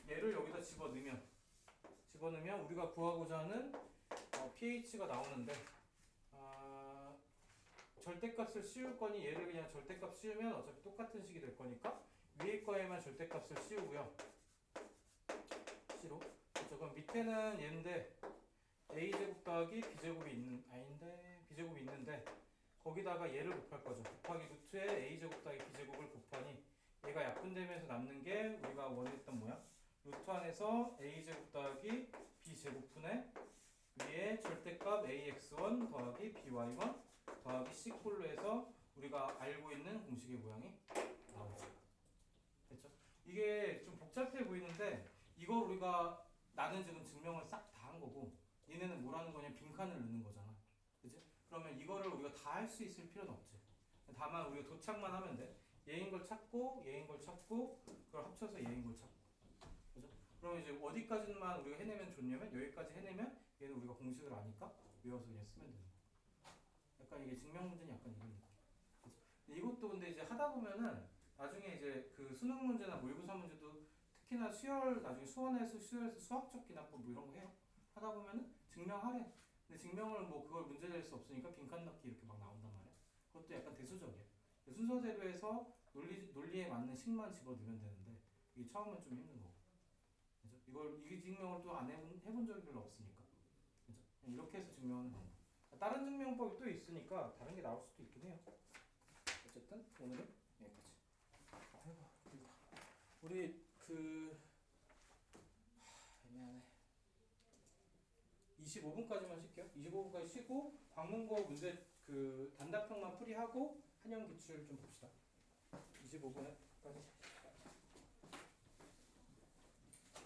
얘를 여기다 집어넣으면 우리가 구하고자 하는 pH가 나오는데 절대값을 씌울 거니 얘를 그냥 절대값 씌우면 어차피 똑같은 식이 될 거니까 위에 거에만 절대값을 씌우고요. C로. 그렇죠. 그럼 밑에는 얘인데 a제곱 더하기 b제곱이 있는데 거기다가 얘를 곱할 거죠. 곱하기 루트에 a제곱 더하기 b제곱을 곱하니 얘가 약분되면서 남는 게 우리가 원했던 모양. 루트 안에서 a제곱 더하기 b제곱분의 위에 절대값 ax1 더하기 by1 더하기 c꼴로 해서 우리가 알고 있는 공식의 모양이 나오죠. 됐죠? 이게 좀 복잡해 보이는데 이걸 우리가 나는 지금 증명을 싹 다 한 거고 얘네는 뭐라는 거냐 빈칸을 넣는 거잖아. 그치? 그러면 이거를 우리가 다 할 수 있을 필요는 없지. 다만 우리가 도착만 하면 돼. 얘인 걸 찾고 그걸 합쳐서 얘인 걸 찾고. 그죠? 그러면 이제 어디까지만 우리가 해내면 좋냐면 여기까지 해내면 얘는 우리가 공식을 아니까 외워서 그냥 쓰면 되는 거야. 약간 이게 증명 문제는 약간 이런 느낌. 그죠? 이것도 근데 이제 하다 보면은 나중에 이제 그 수능 문제나 모의고사 문제도 특히나 나중에 수원에서 수학적 기납법 뭐 이런 거 해요. 하다 보면은 증명하래. 근데 증명을 뭐 그걸 문제 될 수 없으니까 빈칸 넣기 이렇게 막 나온단 말이야. 그것도 약간 대수적이야. 순서대로 해서 논리에 맞는 식만 집어넣으면 되는데 이게 처음은 좀 힘든 거고. 그죠? 이 증명을 또 안 해본 적이 별로 없으니까. 그죠? 이렇게 해서 증명하는 방법. 다른 증명법이 또 있으니까 다른 게 나올 수도 있긴 해요. 어쨌든 오늘은 여기까지. 아이고, 우리 애매하네. 25분까지만 쉴게요. 25분까지 쉬고 광문고 문제 단답형만 풀이하고 한영 기출 좀 봅시다. 25분까지.